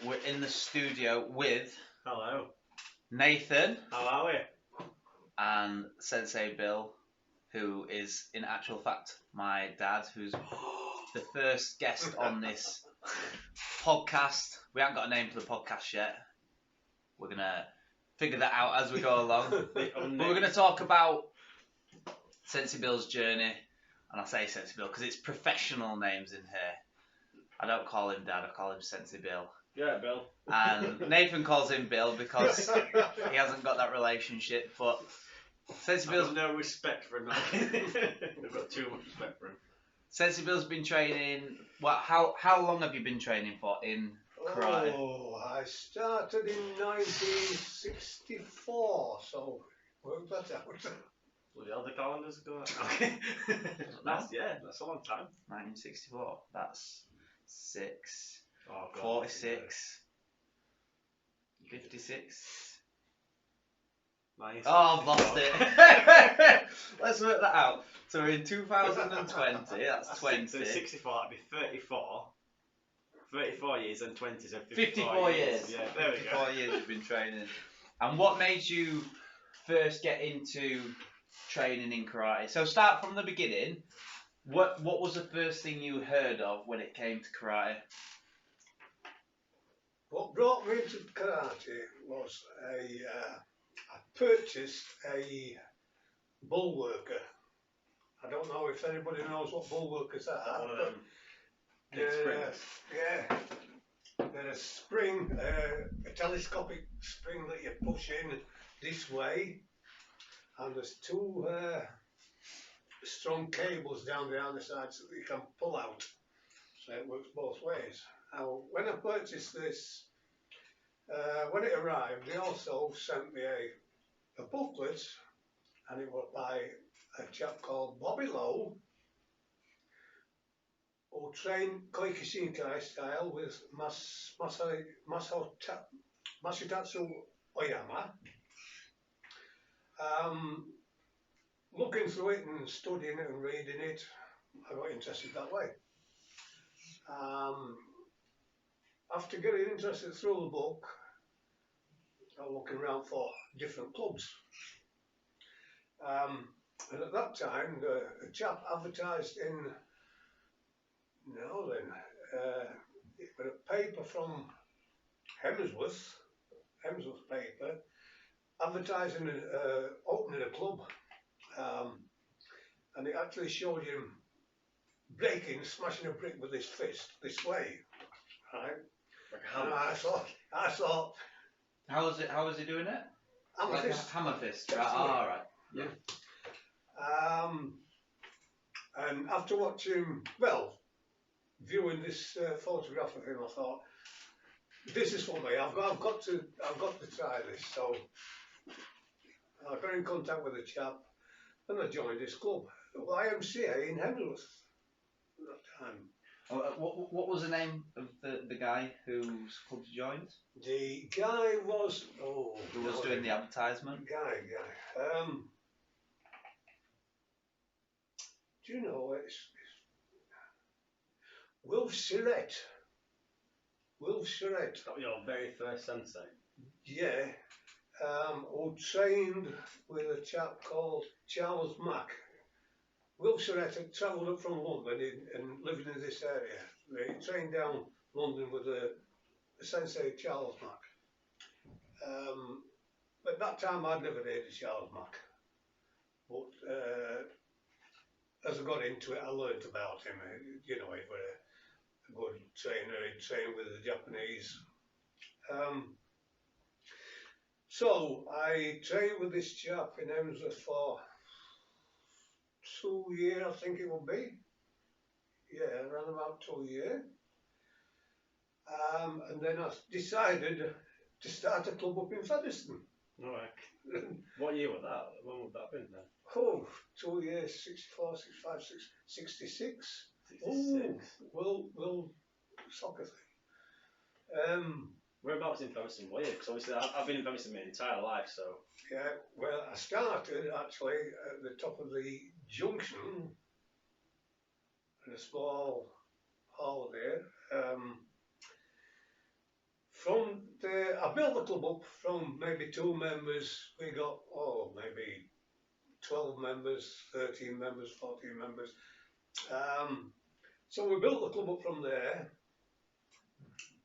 we're in the studio with Hello. Nathan How are we? and Sensei Bill, who is in actual fact my dad, who's the first guest on this podcast. We haven't got a name for the podcast yet. We're going to figure that out as we go along. But we're going to talk about Sensei Bill's journey. And I say Sensei Bill because it's professional names in here. I don't call him Dad, I call him Sensei Bill. Yeah, Bill. And Nathan calls him Bill because he hasn't got that relationship. But Sensei Bill's no respect for him. I've got too much respect for him. Sensei Bill's been training. How long have you been training for in karate? Oh, I started in 1964, so work that out. Well, the other calendars go. Okay. That's a long time. 1964. That's 6. Oh, God. 46. 56. Nice. Oh, I've lost it. Let's work that out. So we're in 2020, that's 20. So 64, that'd be 34. 34 years and 20, so 54 years. Yeah, there we go. 54 years you've been training. And what made you first get into training in karate? So start from the beginning. What was the first thing you heard of when it came to karate? What brought me to karate was I purchased a bull worker. I don't know if anybody knows what bull workers are. One of them. Big springs. Yeah. They're a spring, a telescopic spring that you push in this way, and there's two strong cables down the other side so that you can pull out. So it works both ways. Now, when I purchased this, when it arrived, they also sent me a booklet, and it was by a chap called Bobby Lowe, who trained Koikishinkai style with Mashitatsu Oyama. Looking through it and studying it and reading it, I got interested that way. After getting interested through the book, I was looking around for different clubs. And at that time, a chap advertised in, it was a paper from Hemsworth paper, advertising opening a club. And it actually showed him smashing a brick with his fist this way, right? Like a And hammer. I thought, How was he doing it? hammer Like fist. a hammer fist. Right. Definitely. All right. Yeah. And after viewing this photograph of him, I thought, this is for me. I've got to try this. So I got in contact with the chap, and I joined his club, YMCA in Hemsworth at that time. What was the name of the guy whose club you joined? The guy was Who was doing the advertisement? Guy. Do you know it's Wilf Surrett? Wilf Surrett. That was your very first sensei. Yeah. Who trained with a chap called Charles Mack. Wilf Surrett had travelled up from London and lived in this area. He trained down London with a sensei, Charles Mack. At that time, I'd never heard of Charles Mack. But as I got into it, I learned about him. He was a good trainer. He trained with the Japanese. So I trained with this chap in Hemsworth for 2 years, I think it will be. Yeah, around about 2 years. And then I decided to start a club up in Featherstone. Alright. What year was that? When would that have been then? 2 years, 64, 65, 66. 66. Well, soccer thing. Whereabouts in Featherstone were you? Because obviously I've been in Featherstone my entire life, so. Yeah, well, I started actually at the top of the junction in a small hall there. built the club up from maybe 2 members. We got, maybe 12 members, 13 members, 14 members. So we built the club up from there,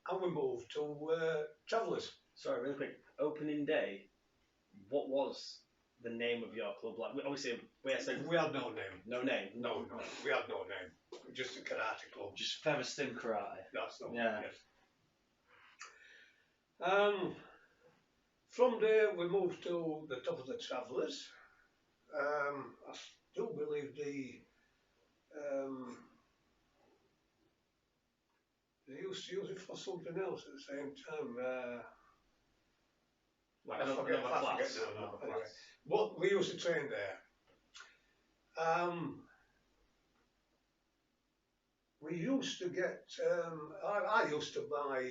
and we moved to Travellers. Sorry, really quick. Opening day, what was the name of your club? Like, obviously, We had no name. no name. No, we had no name. Just a karate club. Just Featherstone Karate. That's the one. Yeah. Yes. From there, we moved to the top of the Travellers. I still believe they used to use it for something else at the same time. Like I another forget class. now. Another Anyway. class. But we used to train there. We used to get, I used to buy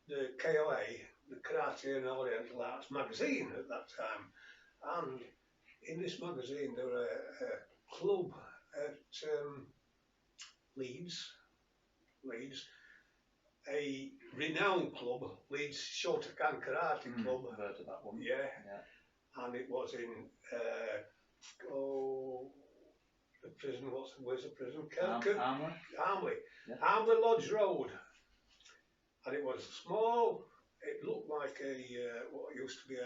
the KOA, the Karate and Oriental Arts magazine at that time. And in this magazine there were a club at Leeds, a renowned club, Leeds Shotokan Karate Club. I've heard of that one. Yeah. And it was in the prison. Where's the prison? Armley? Armley. Yeah. Armley Lodge Road. And it was small. It looked like what used to be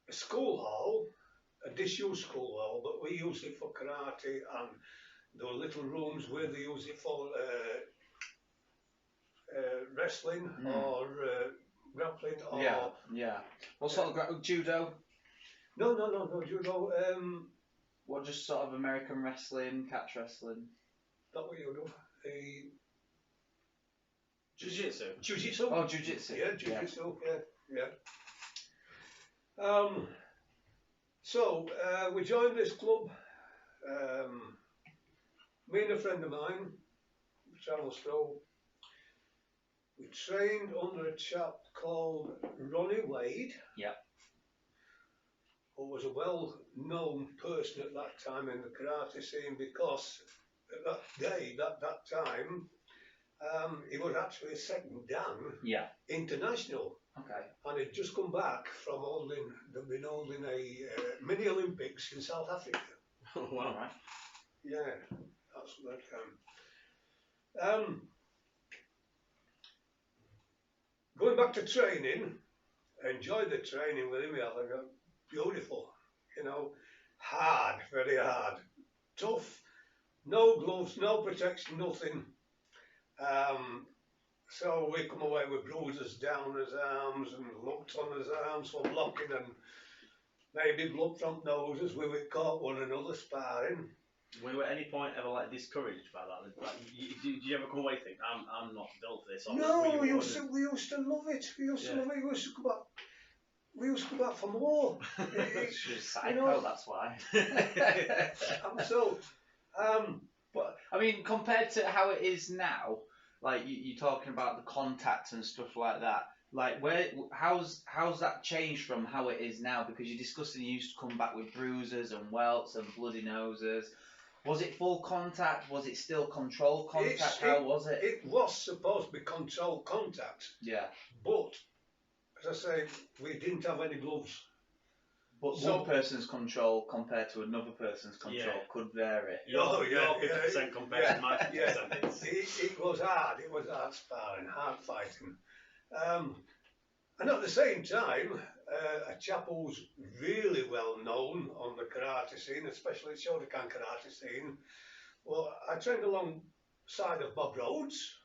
a school hall, a disused school hall, but we used it for karate, and there were little rooms where they used it for wrestling or grappling or Yeah. What sort of judo? no judo. What, just sort of American wrestling, catch wrestling? That what you do? Jiu-jitsu. Jiu-jitsu. Oh, jiu-jitsu. Yeah, jiu-jitsu. Yeah. So we joined this club. Me and a friend of mine, Charles Stowe. We trained under a chap called Ronnie Wade. Yeah. Who was a well-known person at that time in the karate scene, because at that time, he was actually second dan international. Okay. And he'd just come back from they'd been holding a mini Olympics in South Africa. Oh, wow. Right. Yeah, that's that time. Going back to training, I enjoyed the training with him. I think it was beautiful, hard, very hard, tough, no gloves, no protection, nothing. So we come away with bruises down his arms and lumps on his arms for blocking, and maybe blood from noses. We would caught one another sparring. Were you at any point ever discouraged by that? Like, did you ever come away and think, I'm not built for this? Or No, we used to love it. We used to love it. We used to come back for more. She's psycho, that's why. But I mean, compared to how it is now, like you're talking about the contact and stuff like that. Like, how's that changed from how it is now? Because you're discussing you used to come back with bruises and welts and bloody noses. Was it full contact? Was it still controlled contact? How was it? It was supposed to be controlled contact. Yeah. But, as I say, we didn't have any gloves. But one person's control compared to another person's control could vary. Your 50% compared to my 50%. It was hard. It was hard sparring, hard fighting. And at the same time, a chap who's really well known on the karate scene, especially the Shotokan karate scene, well, I trained alongside of Bob Rhodes.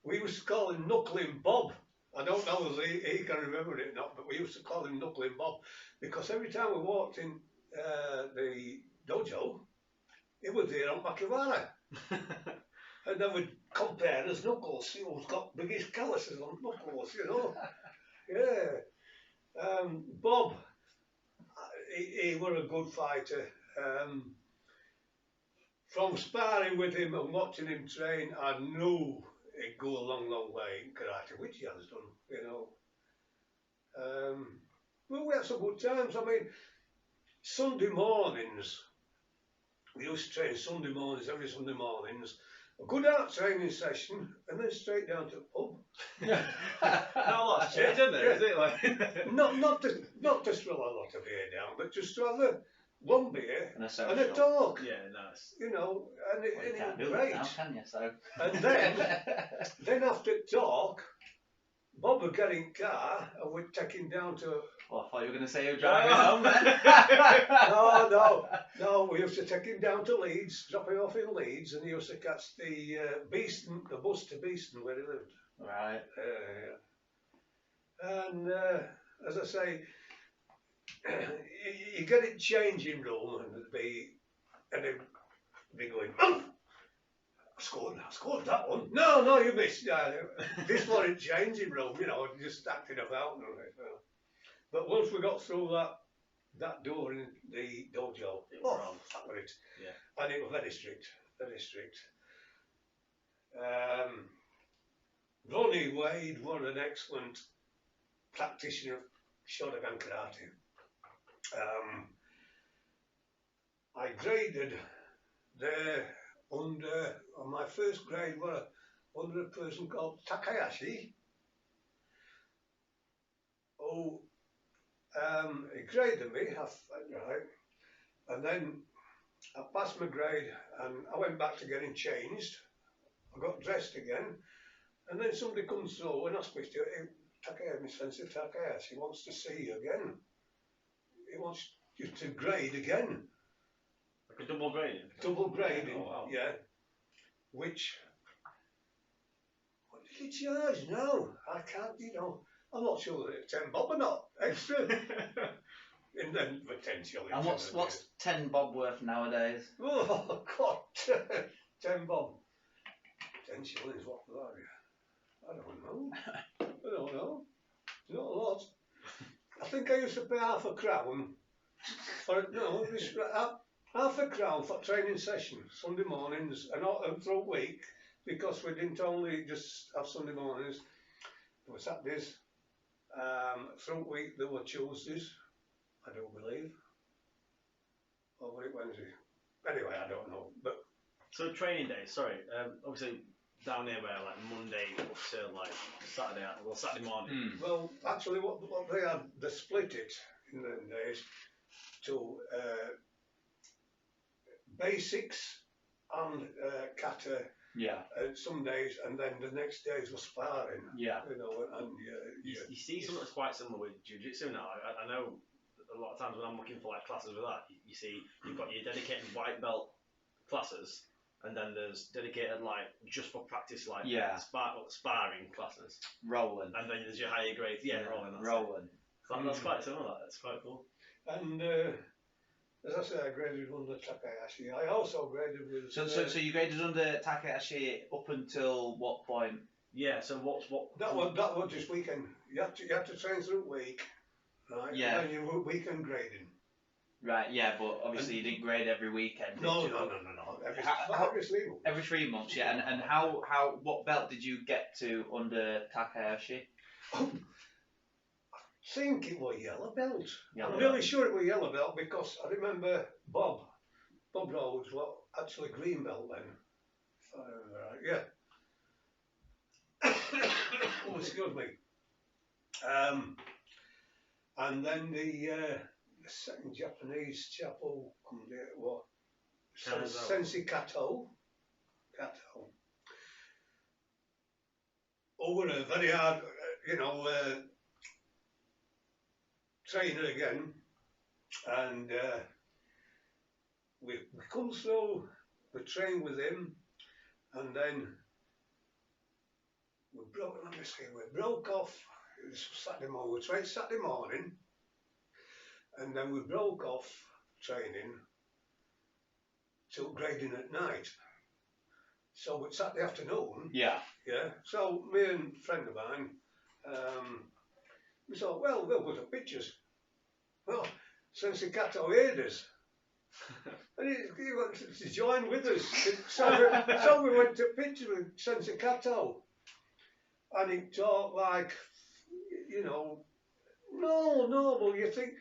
We used to call him Knuckling Bob. I don't know if he can remember it or not, but we used to call him Knuckling Bob, because every time we walked in the dojo, he was there on Makiwara. And then we'd compare his knuckles, who's got biggest calluses on knuckles, Yeah. Bob, he was a good fighter. From sparring with him and watching him train, I knew he'd go a long, long way in karate, which he has done, Well, we had some good times. I mean, Sunday mornings, we used to train Sunday mornings, every Sunday mornings, a good art training session, and then straight down to the pub. Not a lot's changed, isn't there? Is it like? Not to throw a lot of beer down, but just to have one beer And a and social. a talk. Yeah, nice. You know, and Well, you it can't was do great. that now, can you? So. And then after talk, Bob would get in car and we'd take him down to. Well, I thought you were going to say you're driving home then. No. We used to take him down to Leeds, drop him off in Leeds, and he used to catch the the bus to Beeston where he lived. Right. And as I say, you get it changing room and they'd be going, oh, I scored that one. No, you missed. This one in changing room, you know, just acting about. But once we got through that door in the dojo, that was it. Yeah. And it was very strict, very strict. Ronnie Wade was an excellent practitioner of Shotokan karate. I graded there on my first grade was under a person called Takahashi. He graded me, right, and then I passed my grade and I went back to getting changed. I got dressed again, and then somebody comes through and asks me, Takahashi, Sensei Takahashi wants to see you again. He wants you to grade again. Like a double grading? Double grading, Oh, wow. yeah. What did he charge now? I can't, I'm not sure that it's 10 bob or not, extra. And then potentially. And what's 10 bob worth nowadays? Oh, God, 10 bob. 10 shillings, what for that? I don't know. Not a lot. I think I used to pay half a crown half a crown for training sessions, Sunday mornings and through the week, because we didn't only just have Sunday mornings, there were Saturdays, through the week there were Tuesdays, I don't believe, or was it Wednesday? Anyway, I don't know. But so training days, sorry, obviously down here where like Monday up to like Saturday morning. Well, actually, what they split it in them days to basics and kata. Yeah. Some days, and then the next days were sparring. Yeah. You see something that's quite similar with jiu-jitsu now. I know a lot of times when I'm looking for like classes with that, you see you've got your dedicated white belt classes, and then there's dedicated like just for practice like sparring classes. Rolling. And then there's your higher grades. Rolling. Rolling. So that's quite similar. That's quite cool. And as I said, I graded under Takahashi. I also graded with. So you graded under Takahashi up until what point? Yeah. So what? That was just weekend. You have to train through the week, right? Yeah. And then you weekend grading. Right. Yeah, but obviously you didn't grade every weekend. No. Every 3 months. Every 3 months, yeah. And what belt did you get to under Takahashi? I think it was yellow belt. Yellow I'm belt. really sure it was yellow belt because I remember Bob Rhodes was actually green belt then. If I remember right, yeah. Oh, excuse me. And then the second Japanese chap who come there was Sensei Kato. Were a very hard, trainer again, and we come through, we trained with him, and then we broke off. It was Saturday morning. We trained Saturday morning, and then we broke off training till grading at night. So it's Saturday afternoon. Yeah. Yeah. So me and a friend of mine, we thought, well, we'll go to pictures. Well, Sensei Kato heard us. And he wanted to join with us. So we went to picture with Sensei Kato. And he talked like, no, but you think,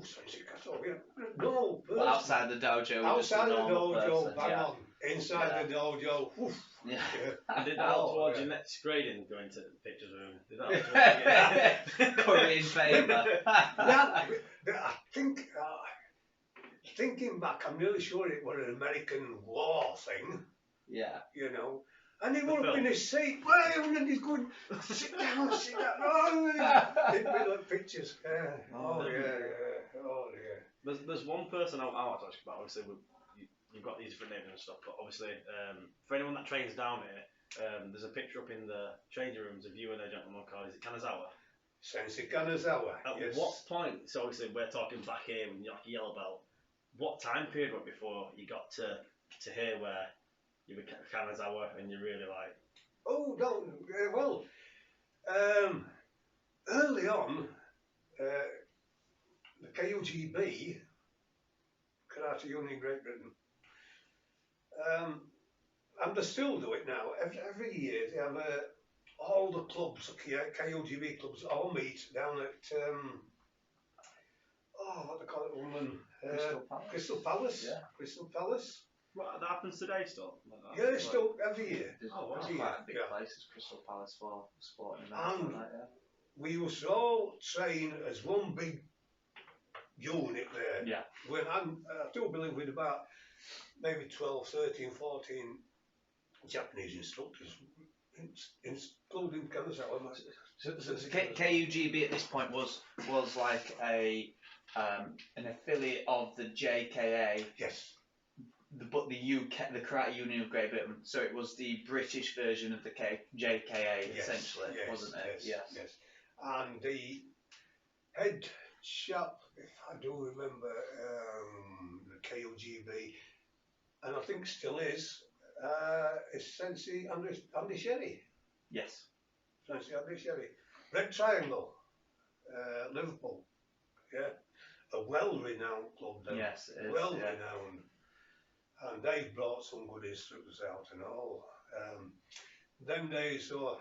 Sensei Kato, yeah. No, Well, outside the dojo. outside the dojo, person, bang yeah. on. inside the dojo. Woof. Yeah. And did that help towards your next grading, going to the pictures room? Did that help towards Curry in favour. I think, thinking back, I'm really sure it was an American war thing, Yeah. you know. And he The would have film. been in his seat, well, and he's going, sit down. Oh, it'd be like pictures. Oh, yeah. Oh, yeah. There's one person I want to talk about. Obviously, you've got these different names and stuff, but obviously, for anyone that trains down here, there's a picture up in the changing rooms of you and a gentleman called, is it Kanazawa? Sensei Kanazawa. At Yes. what point, so obviously we're talking back here when you're like a yellow belt, what time period went before you got to here where you were Kanazawa and you're really like... Oh, no, well, early on, the KUGB, Karate Union Great Britain, and they still do it now. Every year they have all the clubs, KUGB clubs, all meet down at, what they call it, London? Crystal Palace. Yeah. Crystal Palace. What, that happens today still? Like that? Yeah, it's still every year. There's Oh, wow. quite a big place, is Crystal Palace for sporting events And like that. we used to all train as one big unit there. Yeah. When I do believe with about maybe 12, 13, 14 Japanese instructors, including Kanazawa. So KUGB at this point was like an affiliate of the JKA. Yes. But the UK, the Karate Union of Great Britain, so it was the British version of the JKA, Yes, essentially, yes, wasn't it? Yes. And the head chap, if I do remember, the KUGB, and I think still is Sensei Andy Sherry. Yes. Sensei Andy Sherry. Red Triangle, Liverpool. Yeah. A well-renowned club then. Yes, it is. Well-renowned. And they've brought some good instructors out and all. Them days, so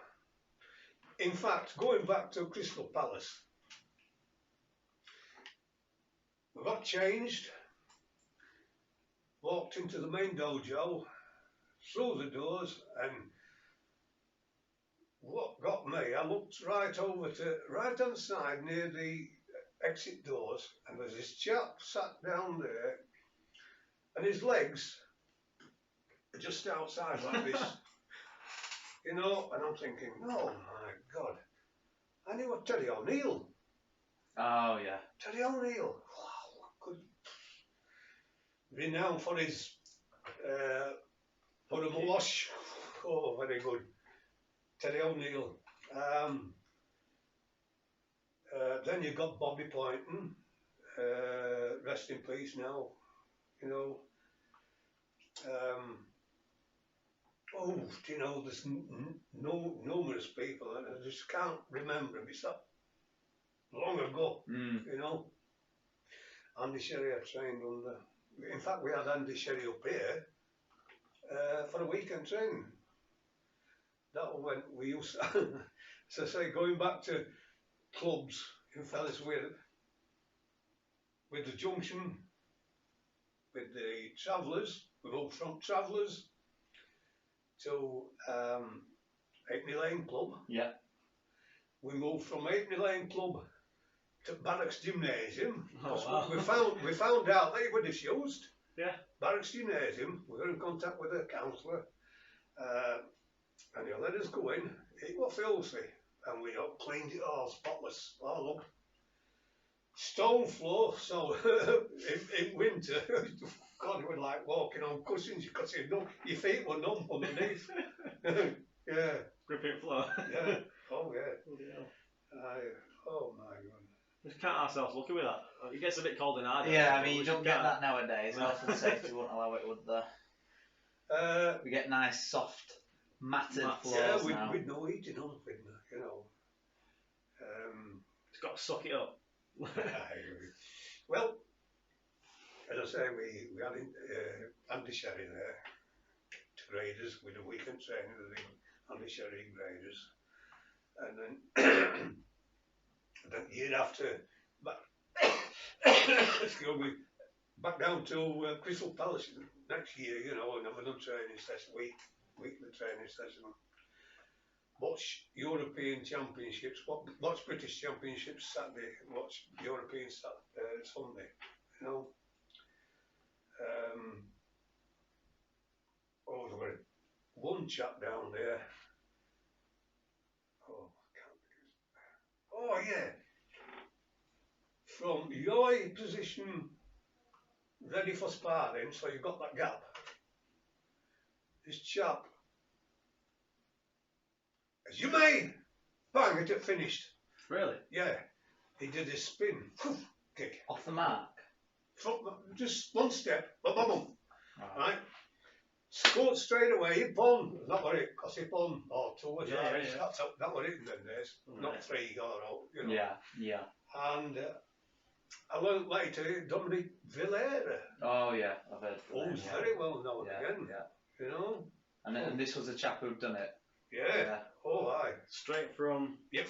in fact, going back to Crystal Palace, we got changed, walked into the main dojo, through the doors, and what got me, I looked right over to right hand side near the exit doors, and there's this chap sat down there, and his legs are just outside like this, you know, and I'm thinking, oh my God. And he was Teddy O'Neill. Oh yeah. Teddy O'Neill. Wow, good. Renowned for his for the wash. Oh, very good. Teddy O'Neill. Then you got Bobby Poynton. Rest in peace now. You know. Do you know, there's numerous people, and I just can't remember them. It's that long ago, you know. Andy Sherry I trained under. In fact, we had Andy Sherry up here for a weekend training. That was when we used to, so say, going back to clubs in Fellis with the Junction, with the Travellers, we moved from Travellers to Apenny Lane Club. Yeah. We moved from Apenny Lane Club to Barracks Gymnasium. Oh, wow. we found out they were disused. Yeah. Barracks Gymnasium. We were in contact with a counsellor, and he let us go in. It was filthy, and we cleaned it all spotless, all up. Stone floor, so in winter, God, it was like walking on cushions. You could see your feet were numb underneath. Yeah. Gripping floor. Yeah. Oh yeah. Bloody hell. Oh my God. We just can't ourselves lucky with that. It gets a bit cold in our day. Yeah, I but mean, we you just don't get can't. that nowadays. Health and safety wouldn't allow it, would they? We get nice, soft, matted floors Yeah, now. with no heating on, you know. It's got to suck it up. Well, as I say, we had Andy Sherry there, graders with a weekend training with the Andy Sherry graders, and then the year after, excuse me, back down to Crystal Palace next year, you know, and have another training session, weekly training session. Watch European Championships, watch British Championships Saturday, watch European Sunday, you know. Oh, there were one chap down there. Oh, I can't. Oh yeah. From your position, ready for sparring, so you've got that gap. This chap, as you may, bang, it finished. Really? Yeah, he did his spin, kick. Off the mark. Just one step, boom, boom, boom. Right. Right? Scored straight away, hip on, that was it, because hip on, or two or three, that was it in them days, not 3 or out, you know. Yeah. And I learned later, Dominic Villera. Oh yeah, I've heard. Who's very well known again, you know. And this was a chap who'd done it. Yeah. Oh, aye. Straight from. Yep.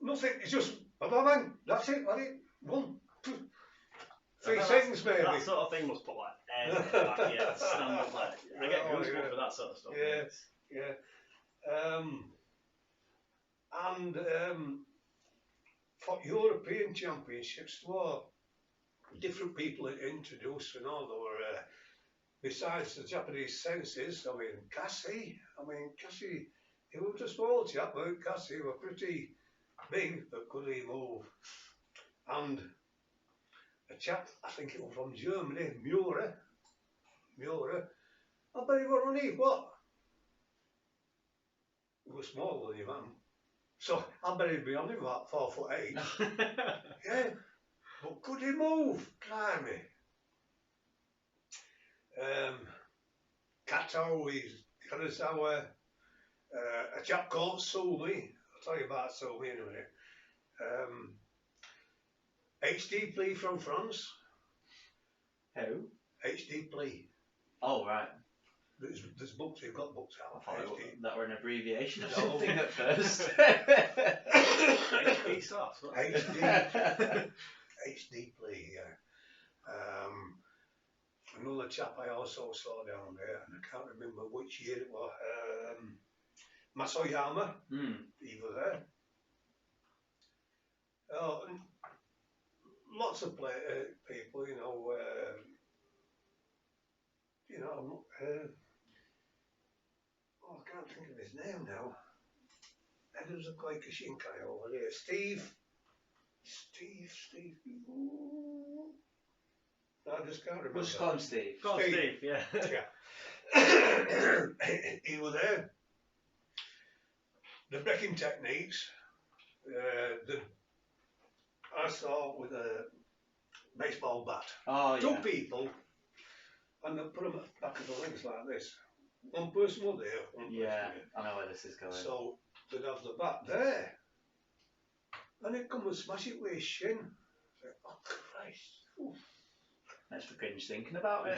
Nothing. It's just bang. That's it. That's it. 1, 2, 3 seconds, maybe. That sort of thing must put like air stand up like. I get goosebumps for that sort of stuff. Yeah. And for European Championships, well, different people introduced and all. There were besides the Japanese senseis. I mean, Cassie, he was a small chap, but Cassie were pretty big, but could he move? And a chap, I think it was from Germany, Murer, I bet he was only what? He was smaller than your man. So I bet he'd be only about 4'8". Yeah, but could he move? Blimey. Kato, Kanazawa, a chap called Sumi. I'll tell you about Sumi in a minute. HD Plea from France. Who? HD Plea. Oh right. There's books, you've got books out. I thought that were an abbreviation of something at first. HD sauce. HD Plea, yeah. Another chap I also saw down there, and I can't remember which year it was. Masoyama, he was there. And lots of people, you know. I can't think of his name now. There was a Koike Shinkai over there. Steve. Ooh. I just can't remember. Let's call him Steve. Call him Steve, yeah. He was there. The breaking techniques, I saw with a baseball bat. Oh, Two people, and they put them at the back of the legs like this. One person was there, one person there. I know where this is going. So they'd have the bat there, and he'd come and smash it with his shin. Oh Christ! Oof. That's for cringe thinking about it.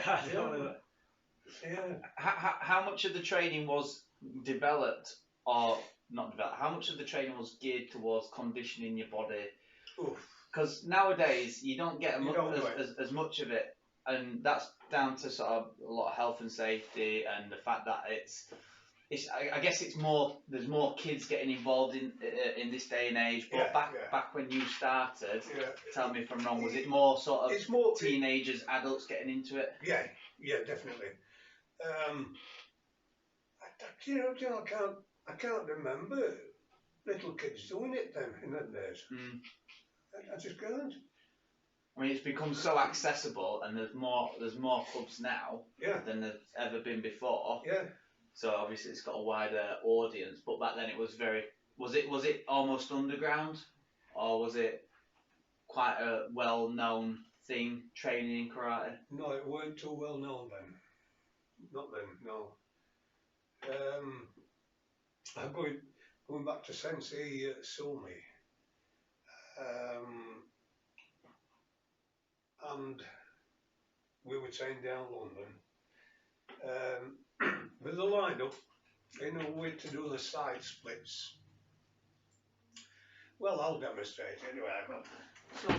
Yeah. How much of the training was developed, or not developed? How much of the training was geared towards conditioning your body? Because nowadays you don't get as much of it, and that's down to sort of a lot of health and safety and the fact that I guess it's more. There's more kids getting involved in this day and age. But back when you started, tell me if I'm wrong. Was it more sort of teenagers, adults getting into it? Yeah, definitely. I can't remember little kids doing it then in them days. I just can't. I mean, it's become so accessible, and there's more clubs now than there's ever been before. Yeah. So obviously it's got a wider audience. But back then it was was it almost underground, or was it quite a well-known thing, training in karate? No, it weren't too well known then. Not then, no. I'm going back to Sensei Sumi. And we were trained down London. With the lineup, in a way to do the side splits. Well, I'll demonstrate anyway. But So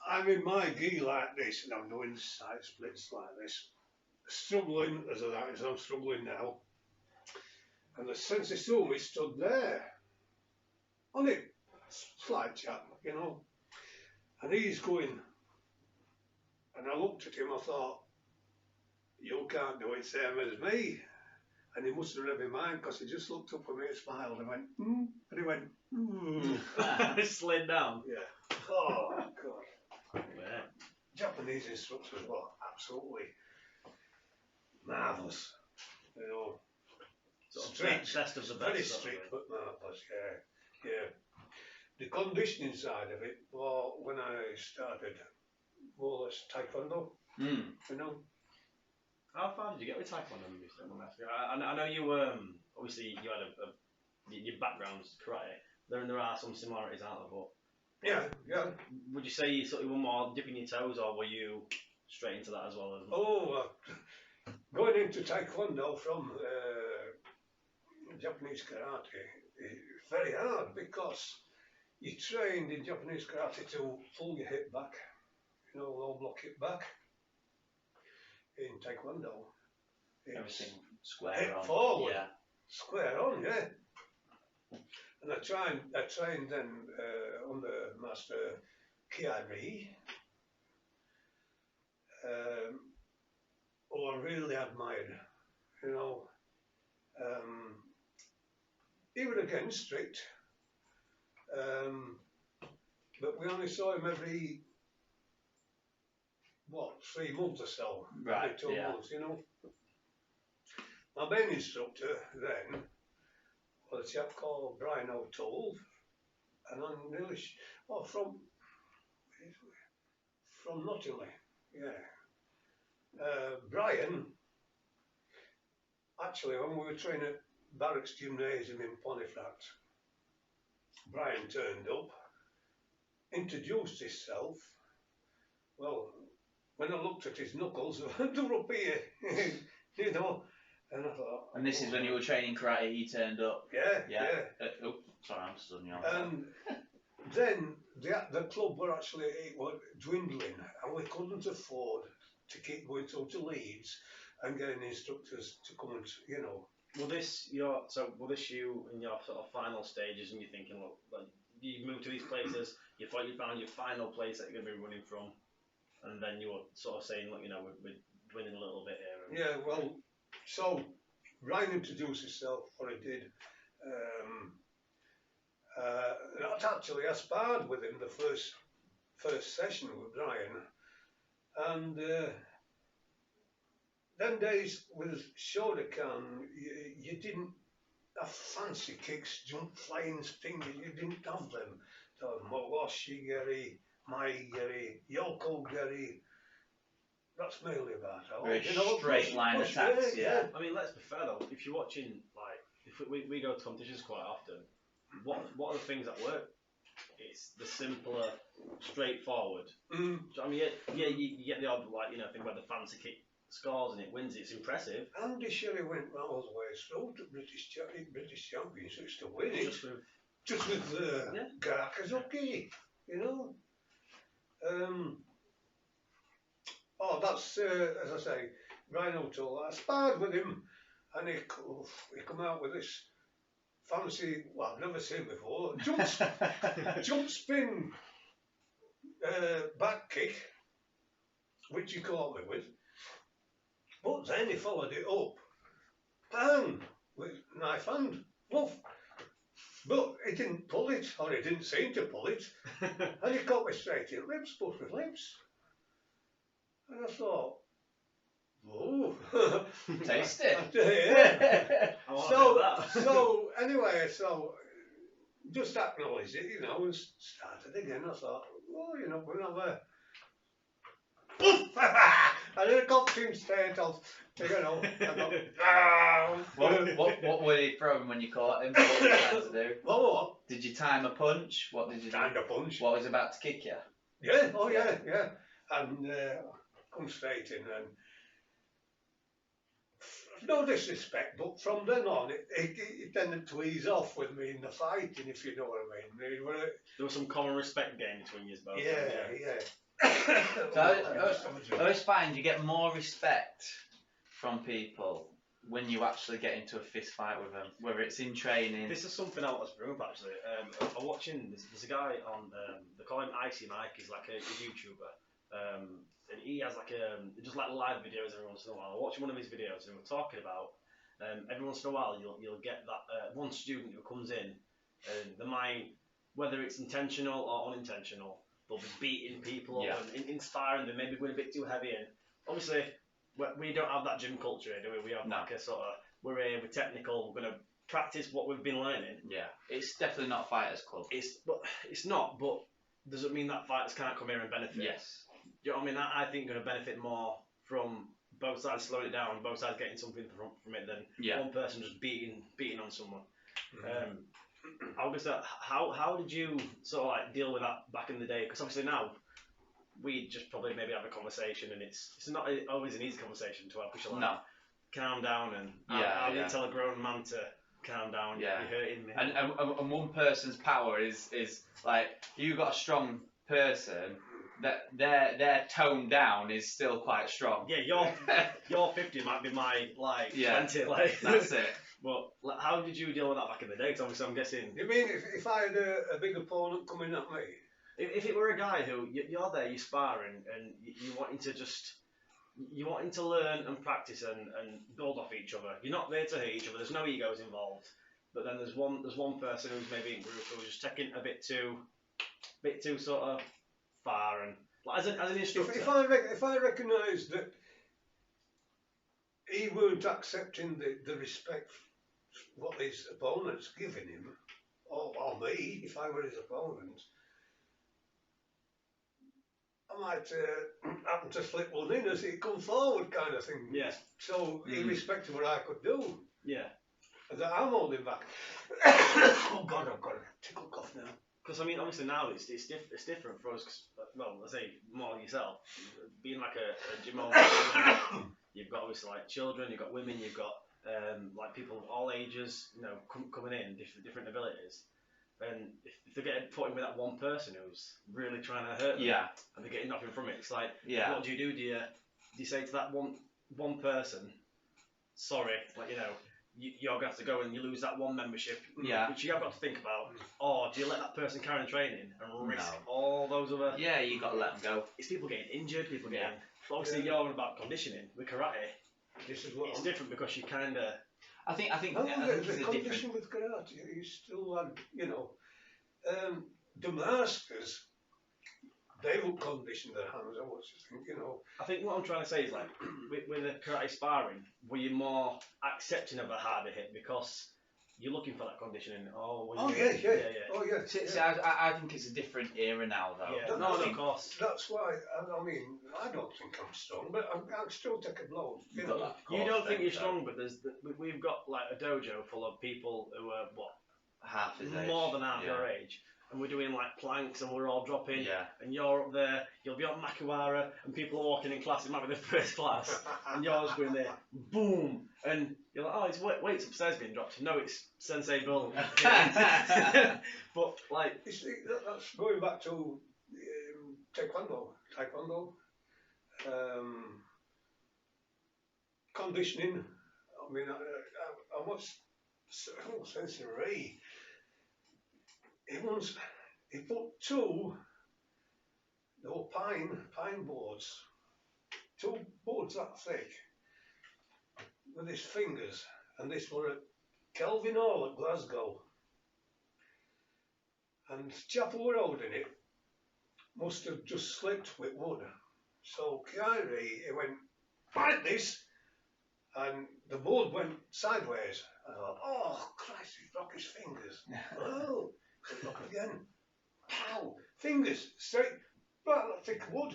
I'm in my gi like this, and I'm doing side splits like this, struggling as I'm struggling now. And the Sensei saw me stood there, only slight chap, you know, and he's going. And I looked at him, I thought, you can't do it same as me. And he must have read my mind, because he just looked up at me and smiled and went, and he went, Slid down. Yeah. Oh, God. Yeah. Japanese instructors were absolutely marvellous. You know, Sort of strict, best of the best. very sort of strict, thing. but marvellous, yeah. The conditioning side of it, well, when I started, more or less taekwondo, you know. How far did you get with taekwondo? I know you obviously you had your background's karate. There are some similarities, aren't there? But Yeah. would you say you sort of were more dipping your toes, or were you straight into that as well? Going into taekwondo from Japanese karate is very hard, because you trained in Japanese karate to pull your hip back, you know, low block hip back. In taekwondo, Everything square hip on. forward, Yeah. square on, yeah. And I trained then under Master Kiari, who I really admired, you know. He was again strict, but we only saw him every 3 months or so, Right, every 2 months, you know. My main instructor then was a chap called Brian O'Toole, and I'm nearly from Nottingham, yeah. Brian, actually, when we were training at Barracks Gymnasium in Pontefract, Brian turned up, introduced himself. Well, when I looked at his knuckles, they're up here, you know, and I thought... And this is when you were training karate, he turned up? Yeah. Sorry, I'm stood on you. And then the club were actually dwindling, and we couldn't afford to keep going to Leeds and getting instructors to come and, you know... Will this you in your sort of final stages, and you're thinking, look, like, you moved to these places, you thought you found your final place that you're going to be running from, and then you were sort of saying, look, you know, we're dwindling a little bit here. Yeah, well, so Ryan introduced himself, what he did. Not actually, I sparred with him the first session with Brian, and them days with Shotokan, you didn't have fancy kicks, jump, flying fingers, you didn't have them. So Mowashi-geri, Mai-geri, Yoko-geri, that's mainly about it. Very straight line attacks, yeah. I mean, let's be fair though, if you're watching, like, if we go to competitions quite often, what are the things that work? It's the simpler, straightforward. So, I mean, yeah, you get the odd, like, you know, thing where the fancy kick scores and it wins, it's impressive. Andy Sherry went all the way through to British Championships to win it. Just with Garakazuki, you know. That's, as I say, Ryan O'Toole. I sparred with him, and he come out with this fancy, well, I've never seen before, jump spin back kick, which he caught me with. But then he followed it up, bang, with knife hand, woof. But he didn't pull it, or he didn't seem to pull it, and he caught me straight in lips, both with lips. And I thought, oh, taste it. Yeah. So anyway, just acknowledge it, you know, and started again. I thought, you know, we'll have a... and then I got him straight off, you know. What were you throwing when you caught him? What were you trying to do? What? Did you time a punch? What did you do? Timed a punch. What was about to kick you? Yeah, yeah. And come straight in, and no disrespect, but from then on, it tended to ease off with me in the fighting, if you know what I mean. There was some common respect gained between you both. Yeah. So I always find you get more respect from people when you actually get into a fist fight with them, whether it's in training. This is something I want to bring up actually. I'm watching. There's a guy on. They call him Icy Mike. He's like a YouTuber, and he has like just like live videos every once in a while. I watched one of his videos and we're talking about every once in a while you'll get that one student who comes in and they might, whether it's intentional or unintentional, they'll be beating people up and inspiring them, maybe going a bit too heavy. And obviously we don't have that gym culture here, do we? We have like a sort of, we're here, we're technical, we're going to practice what we've been learning. Yeah, it's definitely not a fighters club. It's not, but doesn't mean that fighters can't come here and benefit. Yes. Do you know what I mean? I think going to benefit more from both sides slowing it down, both sides getting something from it than one person just beating on someone. August, how did you sort of like deal with that back in the day? Because obviously now we just probably maybe have a conversation, and it's not always an easy conversation to have. Because you're like, calm down, and how do you tell a grown man to calm down? Yeah. You're hurting me. And one person's power is like, you got a strong person, that their tone down is still quite strong. Yeah, your 50 might be my 20. That's it. But how did you deal with that back in the day? Because obviously I'm guessing. You mean if I had a big opponent coming at me? If it were a guy who you're there, you're sparring, and you're wanting to learn and practice and build off each other. You're not there to hurt each other. There's no egos involved. But then there's one person who's maybe in group who's just taking a bit too sort of far, and like, as an instructor. If I recognise that he weren't accepting the respect what his opponent's giving him, or me, if I were his opponent, I might happen to slip one in as he come forward, kind of thing. Yeah. So he respected what I could do. Yeah. And that I'm holding back. Oh God, I've got a tickle cough now. Because I mean, obviously now it's different for us. Cause, well, I say more yourself, being like a gym owner. You've got obviously like children, you've got women, you've got like people of all ages, coming in, different abilities. And if they're getting put in with that one person who's really trying to hurt them, and they're getting nothing from it, it's like, what do? Do you say to that one person, sorry, you're going to have to go and you lose that one membership, which you have got to think about, or do you let that person carry on training and risk all those other... Yeah, you got to let them go. It's people getting injured, people getting... But obviously you're on about conditioning. With karate, it's different because you kind of... I think the condition with karate, you still had, the masters, they would condition their hands, I would think, I think what I'm trying to say is, like, with the karate sparring, were you more accepting of a harder hit because you're looking for that conditioning? Oh, yeah. See, I think it's a different era now, though. Yeah. No, of course. That's why, I mean, I don't think I'm strong, but I'll still take a blow. You don't think you're strong, but we've got, like, a dojo full of people who are, half his age. More than half your age. And we're doing like planks and we're all dropping, and you're up there, you'll be on Makiwara, and people are walking in class, it might be the first class, and you're just going there, boom, and you're like, oh, it's weights upstairs being dropped. No, it's Sensei Bill. But like, that's going back to Taekwondo, conditioning. I mean, I watched Sensei Ray. He put two pine boards, two boards that thick, with his fingers, and this were at Kelvin Hall at Glasgow. And the chap who were holding it must have just slipped with wood. So Kyrie, he went like this, and the board went sideways. I thought, oh Christ, he's broke his fingers. Oh. Look again. Ow! Fingers straight. Right, thick wood.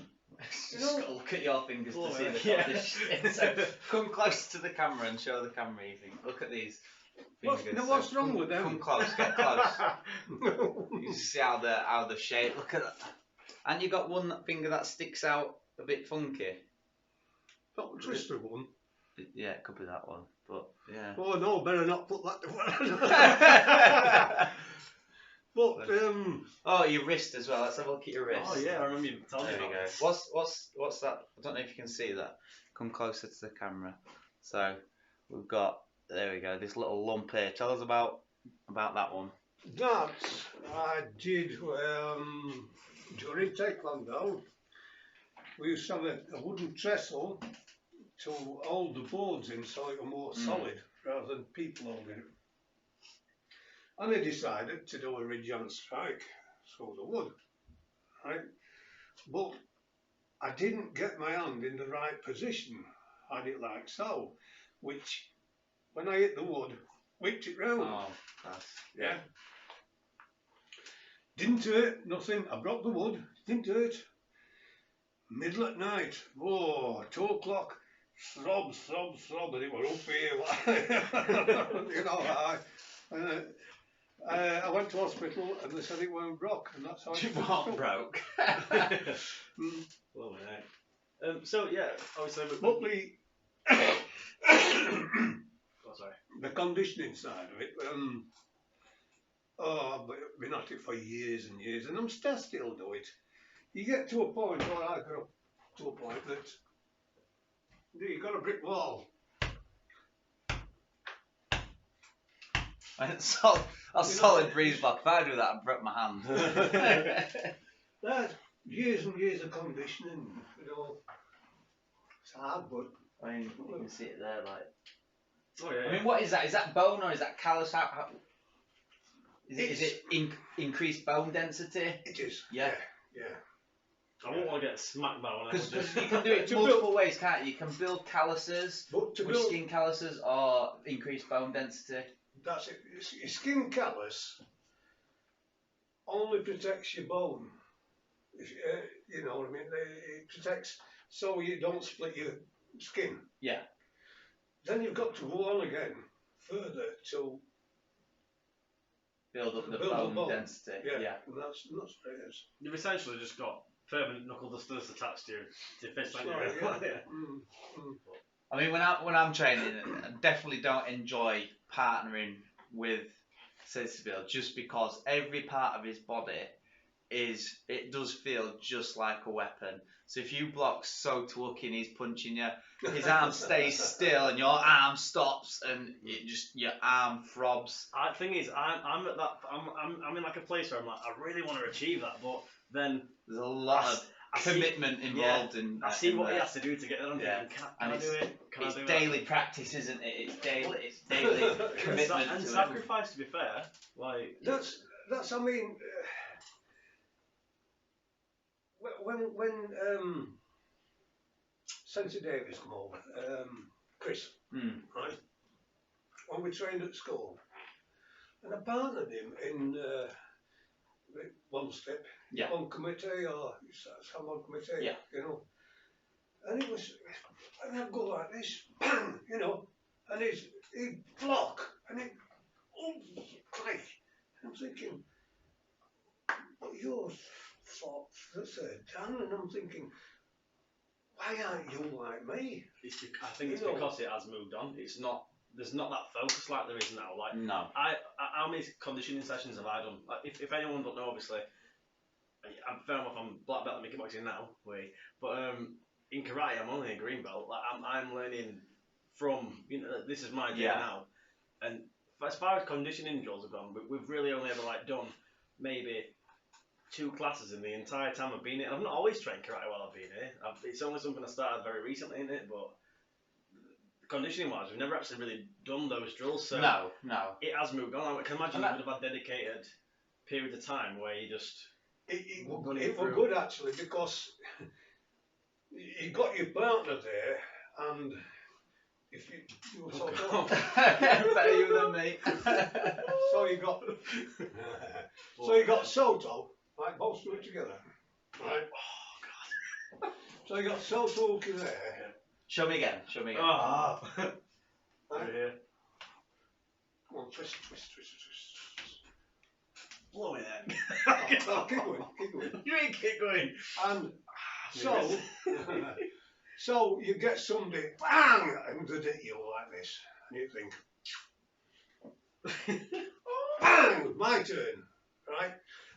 Just got to look at your fingers to see the condition. So come close to the camera and show the camera. You think, look at these fingers. What's wrong with them? Come close. Get close. You see how the shape. Look at that. And you got one finger that sticks out a bit funky. Not the twisted one. Yeah, it could be that one, but yeah. Oh no, better not put that. But Oh, your wrist as well. Let's have a look at your wrist. Oh yeah, I remember you telling me There we about go. this. What's that? I don't know if you can see that. Come closer to the camera. So we've got, there we go, this little lump here. Tell us about that one. that I did during Taekwondo. We used to have a wooden trestle to hold the boards in so it was more solid rather than people holding it. And I decided to do a ridge and strike through the wood, right? But I didn't get my hand in the right position. I had it like so, which when I hit the wood, whipped it round. Oh, that's, Yeah. Didn't hurt, nothing. I broke the wood, didn't hurt. Middle at night, 2 o'clock, throb, and it were up here. You know, I went to hospital and they said it weren't broke, and that's how it what broke? Well, so yeah, obviously. But Oh, sorry. the conditioning side of it, I've been at it for years and years, and I'm still do it. You get to a point where I got to a point that you've got a brick wall. A solid breeze block. If I do that, I'd break my hand. That years and years of conditioning, you know. It's hard, but I mean, you can see it there, like. Oh yeah. I mean, what is that? Is that bone or is that callus? Is it increased bone density? it is. Yeah. Yeah. I won't want to get smacked by one. Because you can do it multiple ways, can't you? You can build calluses But to with build, skin calluses or increase bone density. that's it. Your skin callus only protects your bone. If you know what I mean, it protects so you don't split your skin. Yeah. Then you've got to go on again further to Build up the Build the bone bone. density. Yeah. And that's what it is. You've essentially just got permanent knuckle dusters attached to your fist, That's haven't you? right, yeah. I mean, when I'm training, I definitely don't enjoy partnering with Sensei Bill just because every part of his body it does feel just like a weapon. So if you block so lucky and he's punching you, his arm stays still and your arm stops and your arm throbs. The thing is, I'm at that. I'm in like a place where I'm like, I really want to achieve that, but then There's a lot of commitment involved in. I see what there. he has to do to get there. I'm thinking, can I do it? Can I It's do daily it? practice, isn't it? It's daily commitment And to sacrifice. To be fair, like That's I mean, when Sensei Davis come over, Chris, right? When we trained at school, and I partnered him in one step, on committee or someone committee, you know. And it was, and I'd go like this, bang, you know, and he'd block, and he'd, oh, Christ. And I'm thinking, what yours thoughts that's done? And I'm thinking, why aren't you like me? I think it's because it has moved on. It's not. There's not that focus like there is now. Like no. How many conditioning sessions have I done? Like if anyone don't know, obviously, I'm fair enough. I'm black belt in kickboxing now, but in karate I'm only a green belt. Like I'm learning from this is my day now, and as far as conditioning drills have gone, we've really only ever done maybe 2 classes in the entire time I've been here. I've not always trained karate while I've been here. It's only something I started very recently in it, but conditioning wise, we've never actually really done those drills. So no. It has moved on. I can imagine you would have had dedicated periods of time where you just it was good actually because you got your partner there, and if you were better you than me. so you got Soto, like both do it together, right? Oh God! So you got Soto hooking there. Show me again. Oh. Right? Here. Come on, twist. Blow it then. Oh, keep going. You ain't keep going. And So you get somebody, bang, and they hit you like this, and you think, bang, my turn, right?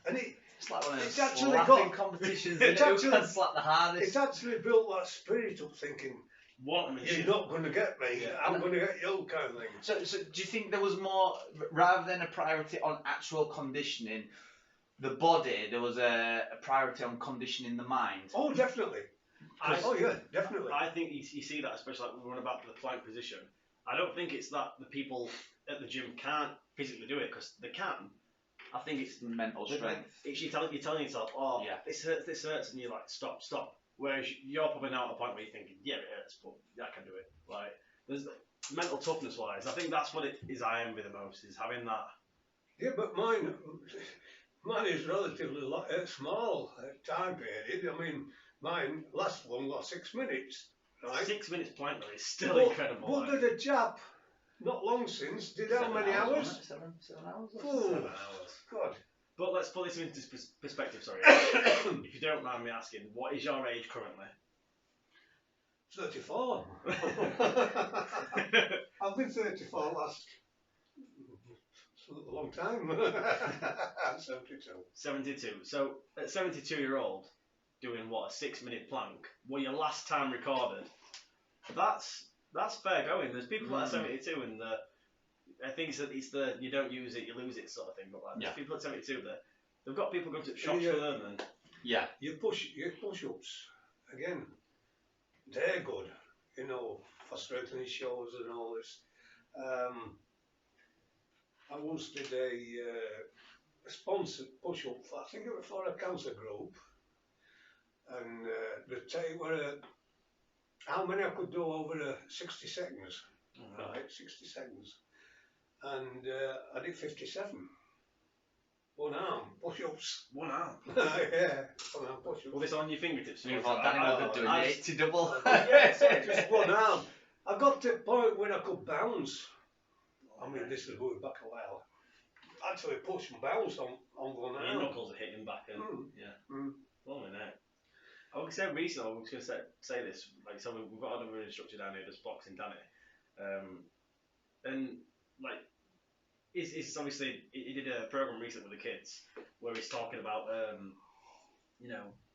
And It's like one of it's those actually slapping got- competitions. it's Who actually- can slap the hardest? it's actually built that spirit up, thinking, What a you're machine. not going to get me, Yeah. I'm going to get you, kind of thing. So do you think there was more, rather than a priority on actual conditioning, the body, there was a priority on conditioning the mind? Oh, definitely. Oh, yeah, definitely. I think you see that, especially like when we're about to the plank position. I don't think it's that the people at the gym can't physically do it, because they can. I think it's Mental strength. It's you're telling yourself, oh, Yeah. this hurts, and you're like, stop. Whereas you're probably now at a point where you're thinking, yeah, it hurts, but I can do it. Like, there's mental toughness wise, I think that's what it is. I envy the most, is having that. Yeah, but mine is relatively small time period. I mean, mine lasts 6 minutes, right? 6 minutes plank though is still But- incredible. But like. did a chap not long since did how 7 many hours? wasn't it? 7 hours? Oh, 7 hours. God. But let's put this into perspective, sorry. If you don't mind me asking, what is your age currently? 34. I've been 34 last a long time. I'm 72. 72. So at 72-year-old, doing what, a 6-minute plank, well, your last time recorded, that's fair going. There's people at 72 and I think it's the you don't use it, you lose it sort of thing. But like, there's people at 72 there. They've got people going to shops for them, and Yeah. Your push-ups, again, they're good, for strengthening shoulders and all this. I once did a sponsored push-up, I think it was for a cancer group, and the tape were how many I could do over 60 seconds, right, 60 seconds, and I did 57. One arm push-ups. one arm. Yeah, one arm push-ups. Well, this on your fingertips. You've got Danny Logan doing the 80 double. Yeah, so just one arm. I got to a point when I could bounce. I mean, this was going back a while. Actually, push and bounce on one Your arm. knuckles are hitting back, and Blimey, no. I was going to say this. Like, so we've got another instructor down here that's boxing, Danny, and like. It's obviously he did a program recently with the kids where he's talking about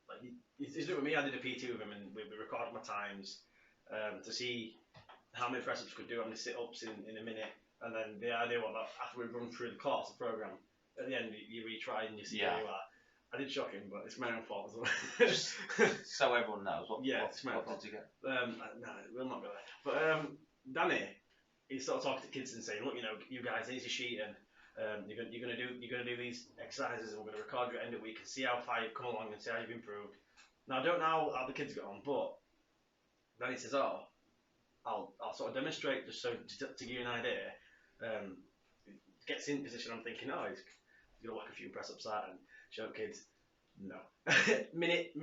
like he's doing it with me. I did a PT with him and we recorded my times to see how many press ups could do, how many sit ups in a minute, and then the idea was that after we run through the course, the program, at the end you retry and you see where you are. I did shock him, but it's my own fault as well. Just so everyone knows what it's my own what fault. did you get? No, we'll not go there. But Danny, he's sort of talking to kids and saying, look, you guys, here's your sheet, and you're gonna do these exercises, and we're gonna record you at the end of the week and see how far you've come along and see how you've improved. Now I don't know how the kids got on, but then he says, oh, I'll sort of demonstrate just so to give you an idea. Gets in position. I'm thinking, oh, he's gonna whack a few press ups out and show the kids. No, minute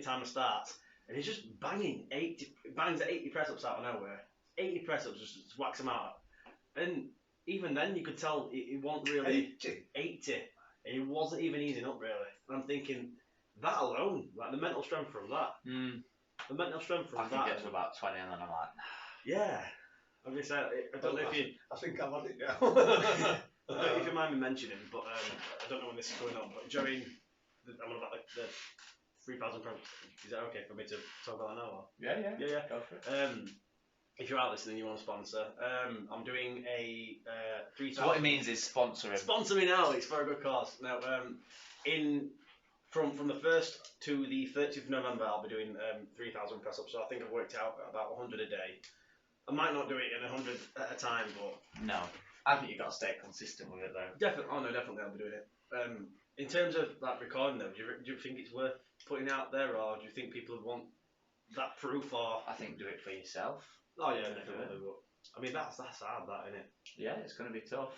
timer starts, and he's just bangs at 80 press ups out of nowhere. 80 press ups, just whacks them out. And even then, you could tell it wasn't really 80. And it wasn't even easing up, really. And I'm thinking, that alone, like the mental strength from that. The mental strength from I that. can get to about 20 and then I'm like, yeah. Obviously, I don't know if you. I think I've had it now. I don't know if you mind me mentioning, but I don't know when this is going on. But during, I'm on about the 3,000 pounds. Is that okay for me to talk about that now? Or? yeah. Go for it. If you're out listening, you want a sponsor. I'm doing a 3,000. So what it means is sponsoring. Sponsor me now. It's for a good cause. Now, from the 1st to the 30th of November, I'll be doing 3,000 press ups. So I think I've worked out about 100 a day. I might not do it in 100 at a time, but No, I think you've got to stay consistent with it though. definitely. Oh no, definitely I'll be doing it. In terms of that recording though, do you think it's worth putting out there, or do you think people would want that proof? Or I think do it for yourself. oh yeah, definitely. But I mean that's hard, that, isn't it? Yeah, it's going to be tough.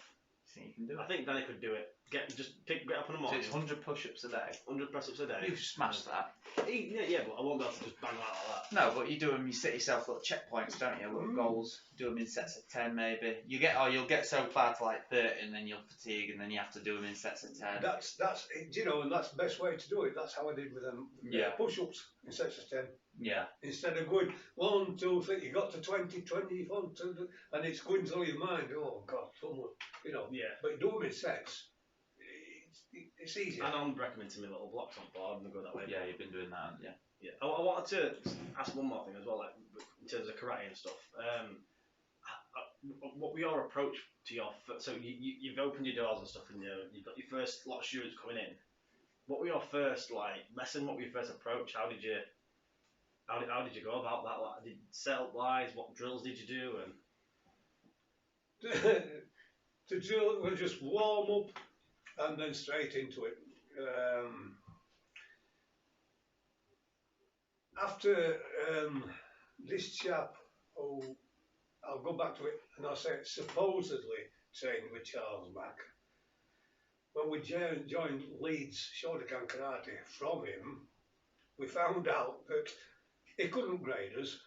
You think you can do I it? think Danny could do it. Get up in the So morning. it's 100 push-ups a day. 100 press ups a day. You've smashed that. Yeah, but I won't be able to just bang out like that. No, but you do them. You set yourself little checkpoints, don't you? Little goals. Do them in sets of 10, maybe. You'll get so far to like 30, and then you'll fatigue, and then you have to do them in sets of 10. That's and that's the best way to do it. That's how I did with them. Yeah. Push-ups in sets of 10. Yeah. Instead of going 1, 2, 3, you got to 20, 21, 22, and it's going through your mind. Oh God, someone, Yeah. But do them in sets. It's easier. And I'm recommending me little blocks on board and go that way. Yeah, you've been doing that, yeah. Yeah. I wanted to ask one more thing as well, like in terms of karate and stuff. What were your approach to your so you've opened your doors and stuff, and you've got your first lot of students coming in. What were your first lesson? What were your first approach? How did you go about that? Like, did you set up lines? What drills did you do? And The drill will just warm up and then straight into it. After this chap, I'll go back to it and I'll say supposedly trained with Charles Mack. When we joined Leeds Shotokan Karate from him, we found out that he couldn't grade us.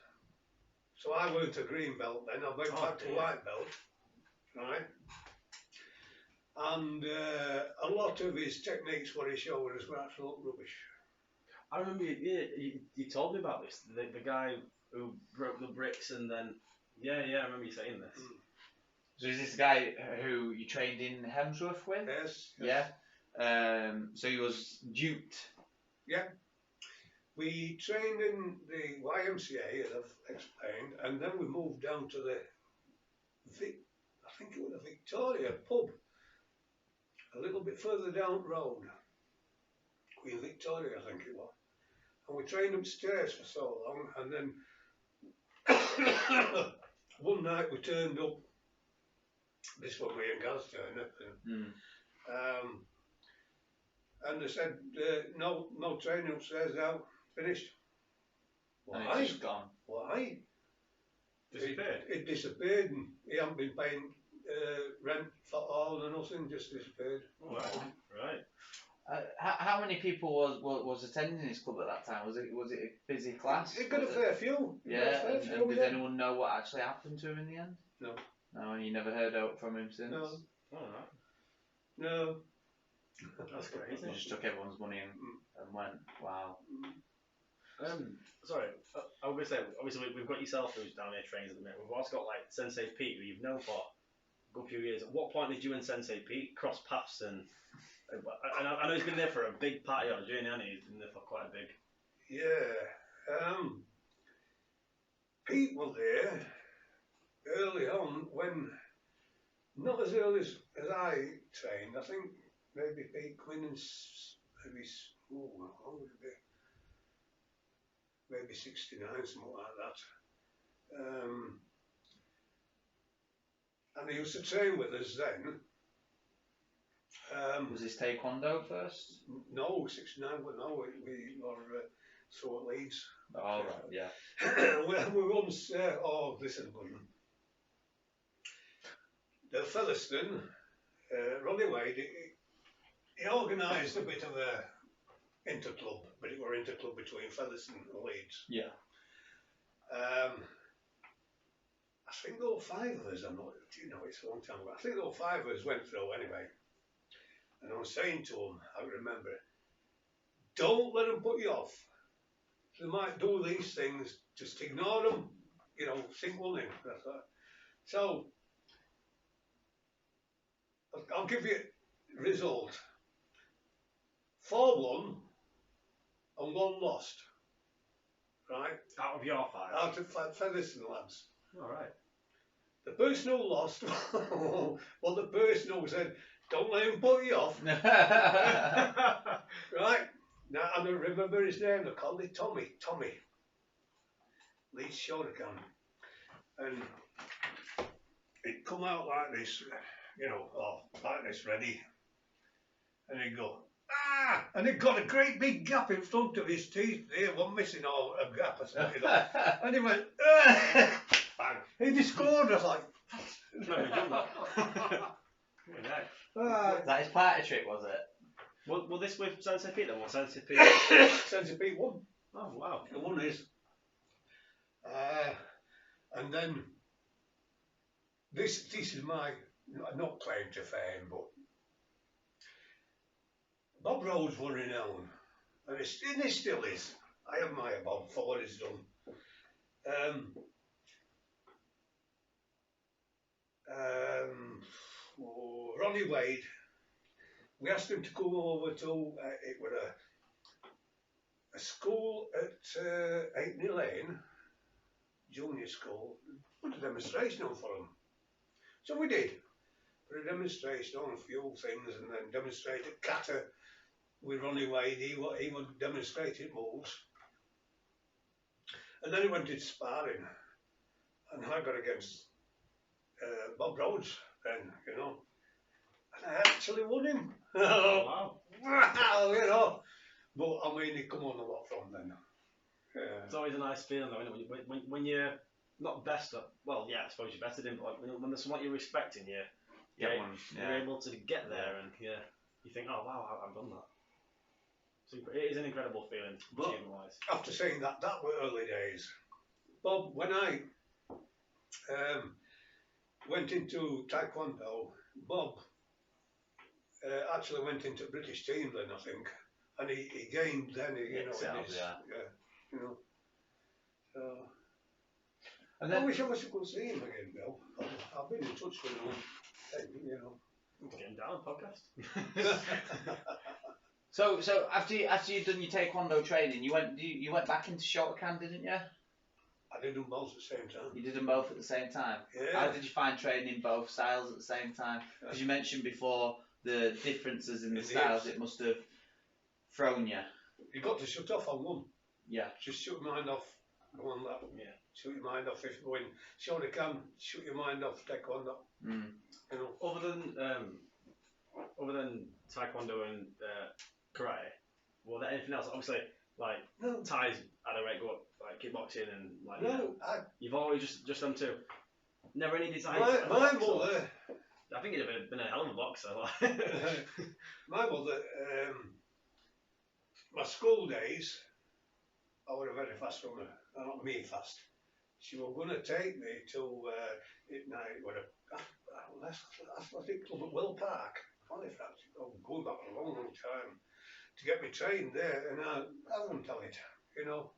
So I weren't a green belt then, I went back to white belt, right? And a lot of his techniques, what he showed us, were absolute rubbish. I remember you told me about this. The guy who broke the bricks and then I remember you saying this. So is this the guy who you trained in Hemsworth with? Yes. Yeah. So he was duped. Yeah. We trained in the YMCA, as I've explained, and then we moved down to the I think it was the Victoria pub, a little bit further down the road. Queen Victoria, I think it was. And we trained upstairs for so long, and then one night we turned up. This was me and Gaz turned up, and they said no training upstairs now, finished. Why? And it's just gone. Why? Disappeared. It disappeared, and he hadn't been paying rent for all or nothing, just disappeared. Oh, right. How many people was attending this club at that time? Was it a busy class? It got a fair few. Yeah. And did anyone know what actually happened to him in the end? No. No, and you never heard out from him since. No. All right. No. That's crazy. He just took everyone's money and went. Wow. Sorry, I was going to say, obviously we've got yourself who's down here training at the minute. We've also got like Sensei Pete, who you've known for a good few years. At what point did you and Sensei Pete cross paths? And I know he's been there for a big part of your journey, hasn't he? He's been there for quite a big. Yeah. Pete was there early on when, not as early as I trained. I think maybe Pete Quinn and how would it be? Maybe 69, something like that. And he used to train with us then. Was this Taekwondo first? No, 69, but no, we were so at Leeds. Oh, right, yeah. we once, this is a good one. The Featherstone, Ronnie Wade, he organised a bit of a interclub, but it were interclub between Featherstone and Leeds. Yeah. I think all 5 of us, it's a long time ago, I think all 5 of us went through anyway. And I was saying to him, I remember, don't let them put you off. They might do these things, just ignore them, sink one in. So, I'll give you a result. 4-1 and 1 lost. Right? Out of your 5? Out of Featherstone lads. Alright. The person who lost, well, the person who said, don't let him put you off. Right? Now, I don't remember his name, they called it Tommy. Leeds Shotokan. And he'd come out like this, like this, ready. And he'd go, and he'd got a great big gap in front of his teeth there, one missing all a gap or something. And he went, bang. He just scored, I was like, That his party trick, was it? Well, this with Sensei Pete then? What Sensei Pete? Sensei Pete won. Oh, wow. The one is. And then, this is my, not claim to fame, but Bob Rhodes were renowned, and he still is. I admire Bob for what he's done. Ronnie Wade, we asked him to come over to, it was a school at Aitney Lane, junior school, put a demonstration on for him. So we did. Put a demonstration on a few things and then demonstrated kata with Ronnie Wade. He would demonstrate moves. And then he went into sparring. And I got against Bob Rhodes then, you know. And I actually won him. Wow. Wow, you know. But I mean, he come on a lot from then. It's always a nice feeling though, isn't it? When you're not best at, well, yeah, I suppose you're better than, but when there's someone you're respecting, you're able to get there, and you think, oh wow, I've done that. So it is an incredible feeling, achievement-wise. After saying that, that were early days. Bob, when I went into Taekwondo, Bob actually went into British team then, I think, and he gained then, you know. So, and then I wish I could see him again, Bill. I've been in touch with him, you know. Get him down, podcast. So after you'd done your Taekwondo training, you went back into Shotokan, didn't you? I did them both at the same time. You did them both at the same time? Yeah. How did you find training both styles at the same time? Because you mentioned before the differences in the styles, it must have thrown you. You got to shut off on one. Yeah. Just shut your mind off. Go on that. Yeah. Shut your mind off. If you win Shotokan, shut your mind off Taekwondo. Mm. You know. Other than Taekwondo and karate, was there anything else? Obviously, like Thai's had a right go up, like kickboxing and like. No, you've always just done two. Never any desire. My mother. I think he'd have been a hell of a boxer. Like. My mother. My school days, I was a very fast runner. Not me fast. She was going to take me to athletic club at Will Park, Halifax. Going back a long, long time to get me trained there, and I wouldn't tell it, you know.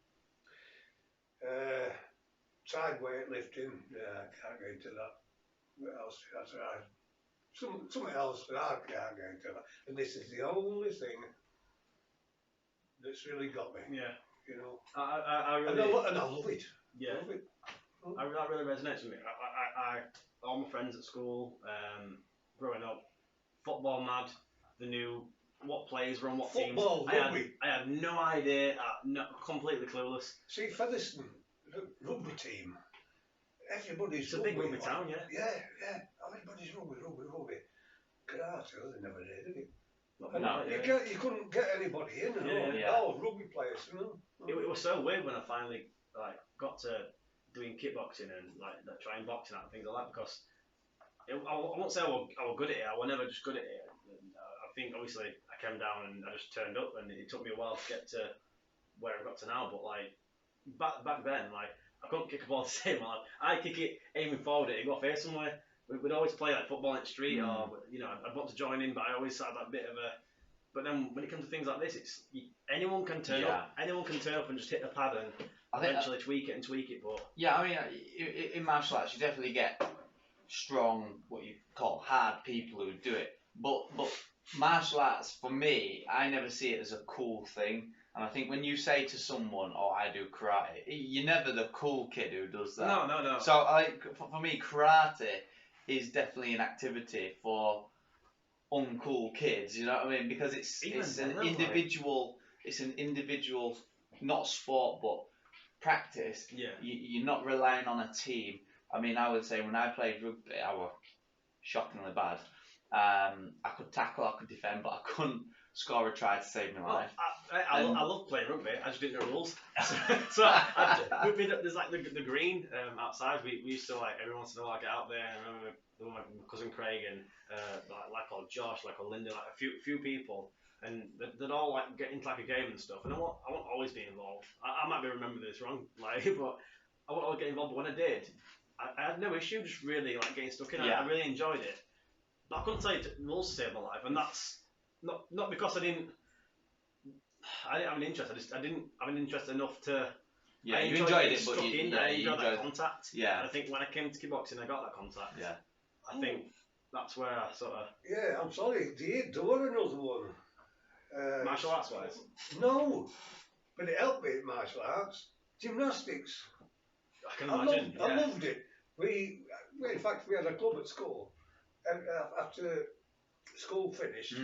Tried weightlifting. I can't get into that. What else? That's right. Something else, but I can't get into that. And this is the only thing that's really got me. Yeah. You know. I really. And I love it. Yeah. Love it. That really resonates with me. I all my friends at school, growing up, football mad. They knew what players were on what teams. Rugby. I had no idea. Completely clueless. See, Featherstone, the rugby team. Everybody's it's a big rugby town, yeah. Yeah. Everybody's rugby. Karate, they never did it. No. You couldn't get anybody in. Rugby players. You know. It was so weird when I finally got to doing kickboxing and trying boxing and things like that, because I won't say I was good at it. I was never just good at it. I think obviously I came down and I just turned up, and it took me a while to get to where I've got to now. But back then, I couldn't kick a ball the same. I kick it aiming forward, it go face somewhere. We'd always play football in the street, or I'd want to join in, but I always had that bit of a. But then when it comes to things like this, anyone can turn up. Anyone can turn up and just hit the pad and eventually tweak it. But yeah, I mean, in martial arts, you definitely get strong, what you call hard people who do it. But martial arts, for me, I never see it as a cool thing. And I think when you say to someone, "Oh, I do karate," you're never the cool kid who does that. No. So for me, karate is definitely an activity for uncool kids. You know what I mean? Because it's an individual, not sport, but practice. Yeah. You're not relying on a team. I mean, I would say when I played rugby, I was shockingly bad. I could tackle, I could defend, but I couldn't score a try to save my life. I love playing rugby. I just didn't know rules. So there's the green outside. We used to every once in a while get out there. And I remember my cousin Craig and or Josh, or Linda, a few people, and they'd all get into a game and stuff. And I won't always be involved. I might be remembering this wrong, but I won't always get involved. But when I did, I had no issue just really getting stuck in. I really enjoyed it. But I couldn't tell you rules to save my life, and that's not because I didn't I didn't have an interest. I didn't have an interest enough to. Yeah, I you enjoyed it, stuck but I enjoyed that contact. Yeah. I think when I came to kickboxing, I got that contact. Yeah. I think that's where I sort of. Yeah, I'm sorry. There were another one. Martial arts wise. No, but it helped me in martial arts. Gymnastics. I can imagine. I loved it. In fact, we had a club at school. And after school finished,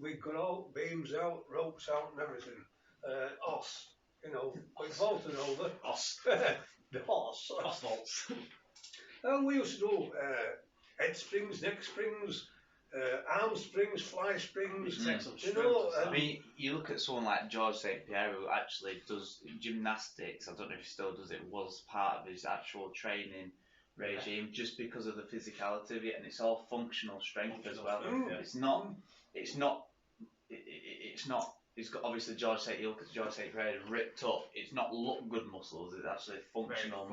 we got all beams out, ropes out, and everything. Os, we vaulted over. Os. The horse. Os vaults. And we used to do head springs, neck springs, arm springs, fly springs. I mean, you look at someone like George St. Pierre who actually does gymnastics. I don't know if he still does it. Was part of his actual training regime just because of the physicality of it, and it's all functional strength as well. It's not. It's got obviously George St. You look at George St. Pierre ripped up. It's not look good muscles. It's actually functional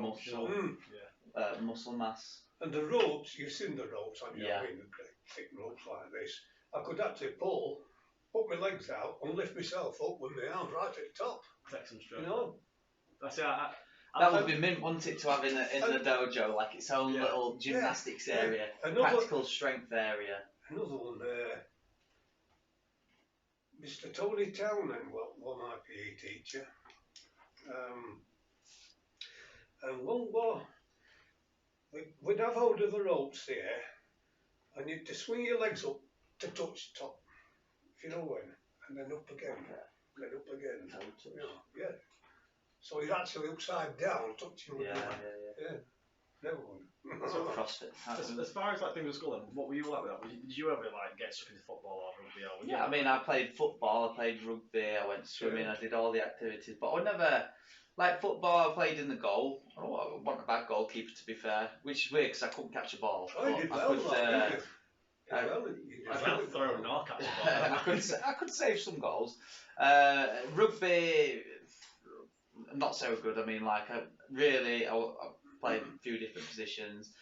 muscle mass. And the ropes, you've seen the ropes, haven't you? I mean, the great thick ropes like this. I could actually pull, put my legs out, and lift myself up with my arms right at the top. Take some strength. That's that would be mint, wouldn't it, to have in the dojo, like its own little gymnastics area, practical strength area. Another one, Mr. Tony Townend, one my PE teacher. And one more, we'd have hold of the ropes here, and you'd to swing your legs up to touch top, if you know when, and then up again, then up again. Yeah. So he's actually upside down, touching with yeah. Never mind. So CrossFit. As far as like things at school, then, what were you like with that? Did you ever like get stuck into football or rugby? I mean, I played football, I played rugby, I went swimming, I did all the activities, but I never. Like football, I played in the goal. I wasn't a bad goalkeeper, to be fair, which is weird because I couldn't catch a ball. I did well. I can't throw nor catch a ball. I could save some goals. Rugby, not so good. I mean, like I played a few different positions.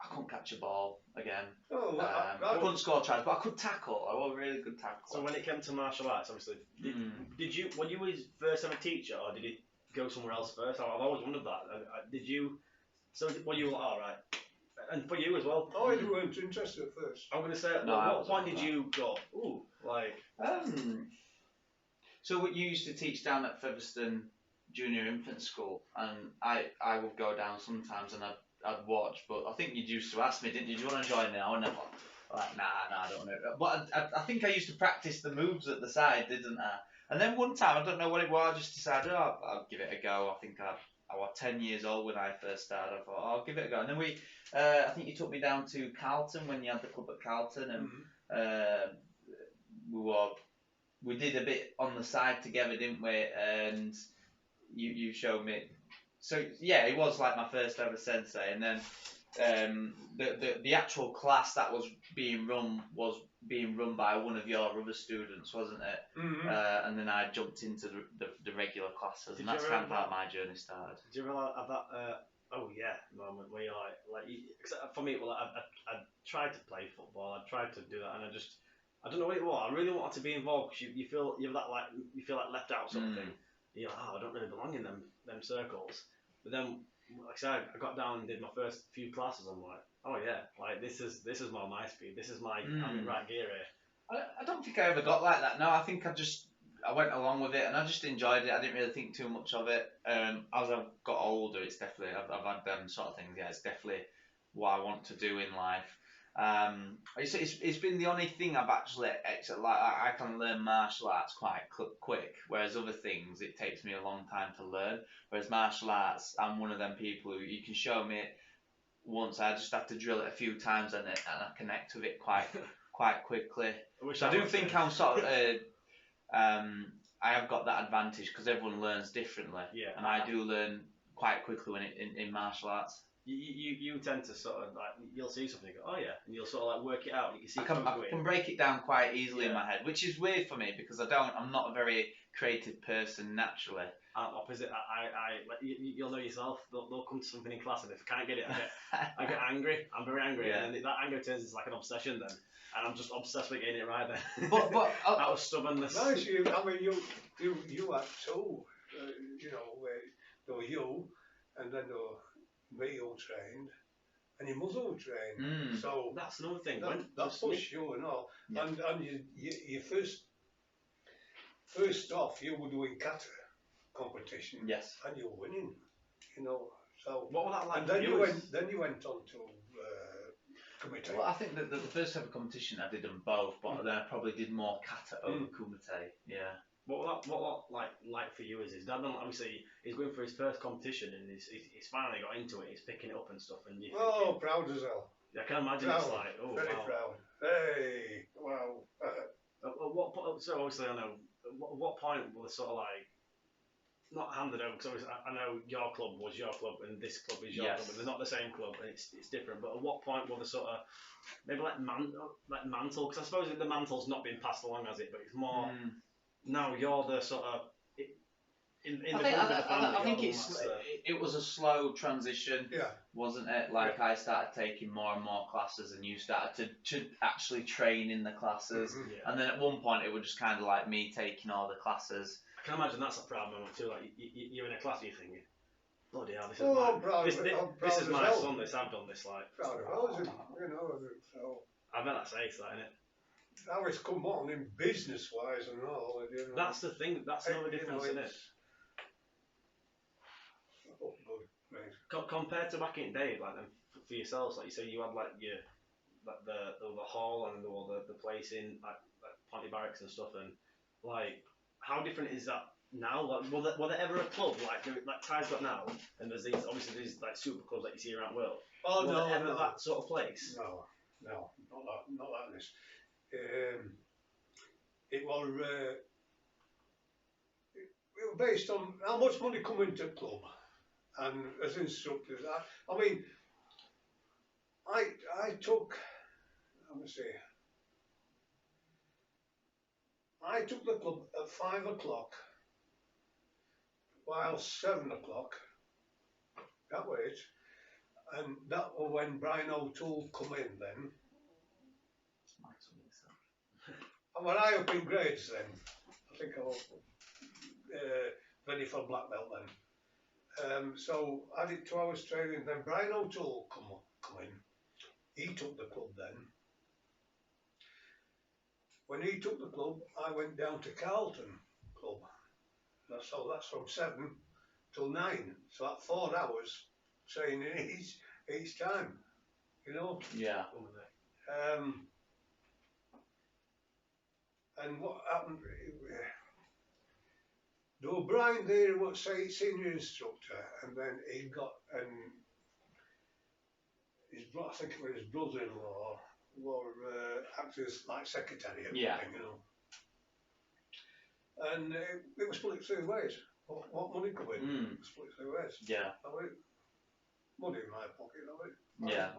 I couldn't catch a ball again. I couldn't score tries, but I could tackle. I was a really good tackle. So when it came to martial arts, obviously, did you, were you his first ever teacher, or did he go somewhere else first? I've always wondered that. Did you? So were you all right? And for you as well. I weren't interested at first. I'm going to say, what point did you go? Ooh, like. So what you used to teach down at Featherstone Junior Infant School, and I would go down sometimes, and I'd watch, but I think you used to ask me, didn't you? Do you want to join now? And I'm like, nah, I don't know. But I think I used to practice the moves at the side, didn't I? And then one time, I don't know what it was, I just decided, I'll give it a go. I think I was 10 years old when I first started. I thought, I'll give it a go. And then I think you took me down to Carlton when you had the club at Carlton, and we did a bit on the side together, didn't we? And you showed me. So yeah, it was like my first ever sensei, and then the actual class that was being run by one of your other students, wasn't it? Mm-hmm. And then I jumped into the regular classes, and that's kind of how my journey started. Did you ever have that moment where you're like for me, well, I tried to play football, I tried to do that, and I don't know what it was. I really wanted to be involved because you feel like left out sort of thing. You're like, I don't really belong in them circles. But then, like I said, I got down and did my first few classes. I'm like, oh yeah, like this is more my speed. This is I'm in right gear here. I don't think I ever got like that. No, I think I went along with it and I just enjoyed it. I didn't really think too much of it. As I've got older, it's definitely I've had them sort of things. Yeah, it's definitely what I want to do in life. It's been the only thing I've actually like I can learn martial arts quite quick, whereas other things it takes me a long time to learn. Whereas martial arts, I'm one of them people who you can show me it once, I just have to drill it a few times and I connect with it quite quickly. So I do think I'm sort of I have got that advantage because everyone learns differently, and I do learn quite quickly when in martial arts. You tend to sort of like you'll see something and go, oh yeah, and you'll sort of like work it out. You can see I can break it down quite easily in my head, which is weird for me because I'm not a very creative person naturally. opposite. You'll know yourself. They'll come to something in class, and if I can't get it, I get angry. I'm very angry, Yeah. and then that anger turns into like an obsession then, and I'm just obsessed with getting it right then. But out of stubbornness. No, I mean, you had two, there were you, and then there were me who trained, and your mother who trained. So that's another thing. That pushed you and all. Yeah. And you first off, you were doing kata competition. Yes. And you were winning, So what was that like? And then you went on to kumite. Well, I think that the first ever competition I did them both, but then I probably did more kata over kumite. Yeah. What like for you is his dad? Obviously, he's going for his first competition and he's finally got into it. He's picking it up and stuff. And proud as hell. I can imagine proud. It's like very wow. proud. Hey, wow. So obviously I know. At what point were they sort of like not handed over? Because I know your club was your club and this club is your club, and they're not the same club and it's different. But at what point were they sort of maybe like mantle? Because I suppose the mantle's not been passed along, has it? But it's more. No, you're the sort of I think it was a slow transition, wasn't it? Like I started taking more and more classes, and you started to actually train in the classes, and then at one point it was just kind of like me taking all the classes. I can imagine that's a proud moment too. Like you're in a class, and you're thinking, bloody hell, this is my son. I've done this. Like proud of us, so. I bet that's ace, that, innit? How it's come on in business wise and all. That's the thing. That's another difference, isn't it? Compared to back in the day, like for yourselves, like you say, you had like the hall and the place in like Ponty Barracks and stuff, and like how different is that now? Like, were there ever a club like Ty's got now? And there's these like super clubs that you see around the world. Oh was no, there ever no. that sort of place? No, not like this. It was based on how much money come into the club, and as instructors, I mean, I took, let me see, I took the club at 5 o'clock, while 7 o'clock, that was it, and that was when Brian O'Toole come in then. Well, I up in grades then. I think I was ready for black belt then. So I did 2 hours training. Then Brian O'Toole come in. He took the club then. When he took the club, I went down to Carlton Club. That's from 7 till 9. So that's 4 hours training each time. Yeah. And what happened? There was Brian there, who was senior instructor, and then he got I think it was his brother-in-law, acted as like secretary. And it was split 2 ways. What money come in? Split 2 ways. Yeah. Money in my pocket, Yeah.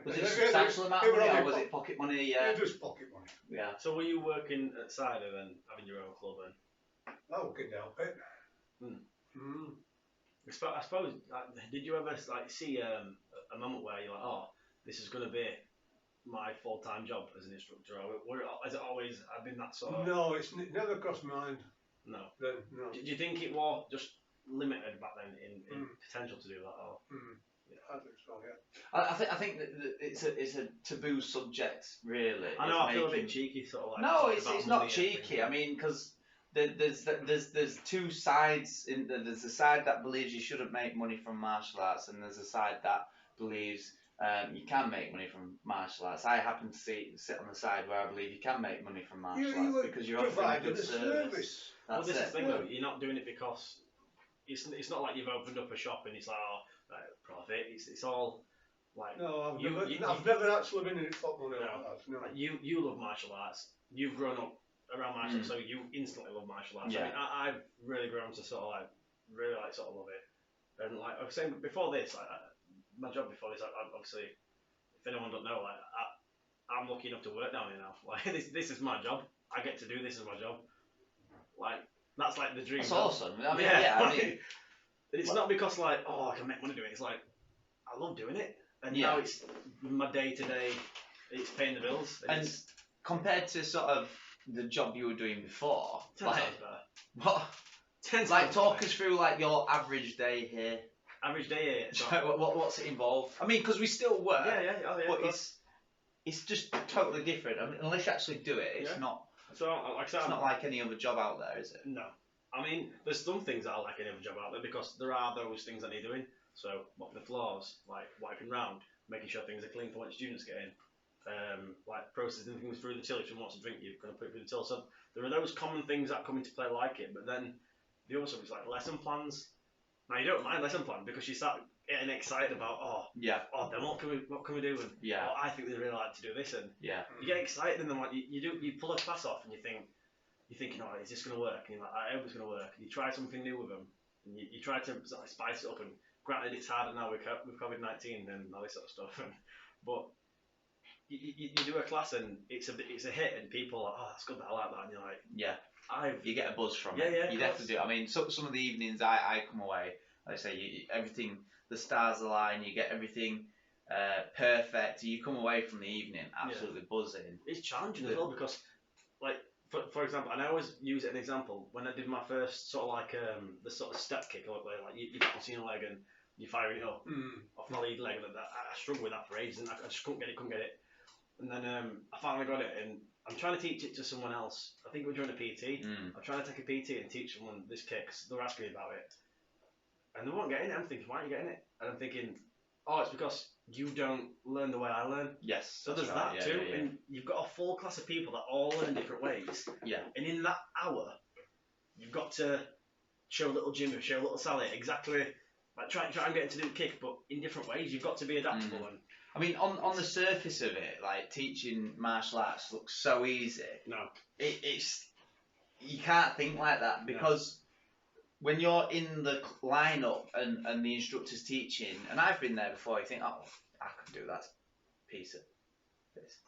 Was it it substantial amount of money, or was it pocket money? Yeah, just pocket money. Yeah. So were you working at Cider then, having your own club then? I couldn't help it. I suppose, did you ever like see a moment where you're like, oh, this is going to be my full-time job as an instructor, or has it always been that sort of... No, it's never crossed my mind. No. No. Do you think it was just limited back then in potential to do that? Or? I think so, yeah. I think that it's a taboo subject, really. I know, I feel a bit cheeky, sort of like. No, it's not cheeky. I mean, because there's 2 sides. There's a side that believes you shouldn't make money from martial arts, and there's a side that believes you can make money from martial arts. I happen to sit on the side where I believe you can make money from martial arts because you're offering a good service. Well, this is the thing though. You're not doing it because it's not like you've opened up a shop and it's like profit. It's all like. No, I've never actually been in it for money like that. No. Like you love martial arts. You've grown up around martial arts, so you instantly love martial arts. Yeah. I mean, I've really grown to sort of like really like sort of love it. And like I was saying before this, my job before this, obviously, if anyone don't know, like I'm lucky enough to work down here now. Like this is my job. I get to do this as my job. Like That's like the dream. That's awesome. I mean, like, it's not because like, oh, I can make money doing it. It's like, I love doing it, and now it's my day to day. It's paying the bills. And compared to sort of the job you were doing before, 10 like, times better. what? 10 times Like, talk better. us through like your average day here. Average day here. So, What's it involved? I mean, because we still work. But but it's just totally different. I mean, unless you actually do it, it's not. So, like I said, It's not like any other job out there, is it? No. I mean, there's some things that I like any other job out there because there are those things I need doing. So, mopping the floors, like wiping round, making sure things are clean for when students get in, like processing things through the till. If someone wants to drink, you're going to put it through the till. So, there are those common things that come into play like it. But then the other stuff is like lesson plans. Now, you don't mind lesson plan because you start getting excited about, then what can we do? And I think they really like to do this, and you get excited, and then like you pull a class off, and you're thinking, oh, is this going to work? And you're like, I hope it's going to work. And you try something new with them, and you try to sort of spice it up. And granted, it's harder now with COVID-19 and all this sort of stuff, but you do a class and it's a hit, and people are like, oh, that's good, I like that, and you're like, you get a buzz from it. You definitely do. I mean, some of the evenings I come away, like I say, everything, the stars align, you get everything perfect. You come away from the evening absolutely buzzing. It's challenging as well because, like, for example, and I always use it as an example when I did my first sort of like the sort of step kick, like you bouncing your leg and you're firing it up off my lead leg. And I struggled with that for ages, and I just couldn't get it. And then I finally got it, and I'm trying to teach it to someone else. I think we're doing a PT. I'm trying to take a PT and teach someone this kick because they're asking me about it. And they weren't getting it. I'm thinking, why aren't you getting it? And I'm thinking, oh, it's because you don't learn the way I learn. Yes. So there's that too. And you've got a full class of people that all learn different ways. Yeah. And in that hour, you've got to show little Jimmy, show little Sally exactly, like try and get them to do the kick, but in different ways. You've got to be adaptable. And I mean, on the surface of it, like teaching martial arts looks so easy. No. It's you can't think like that because when you're in the lineup and the instructor's teaching, and I've been there before, you think, oh, I could do that piece of this.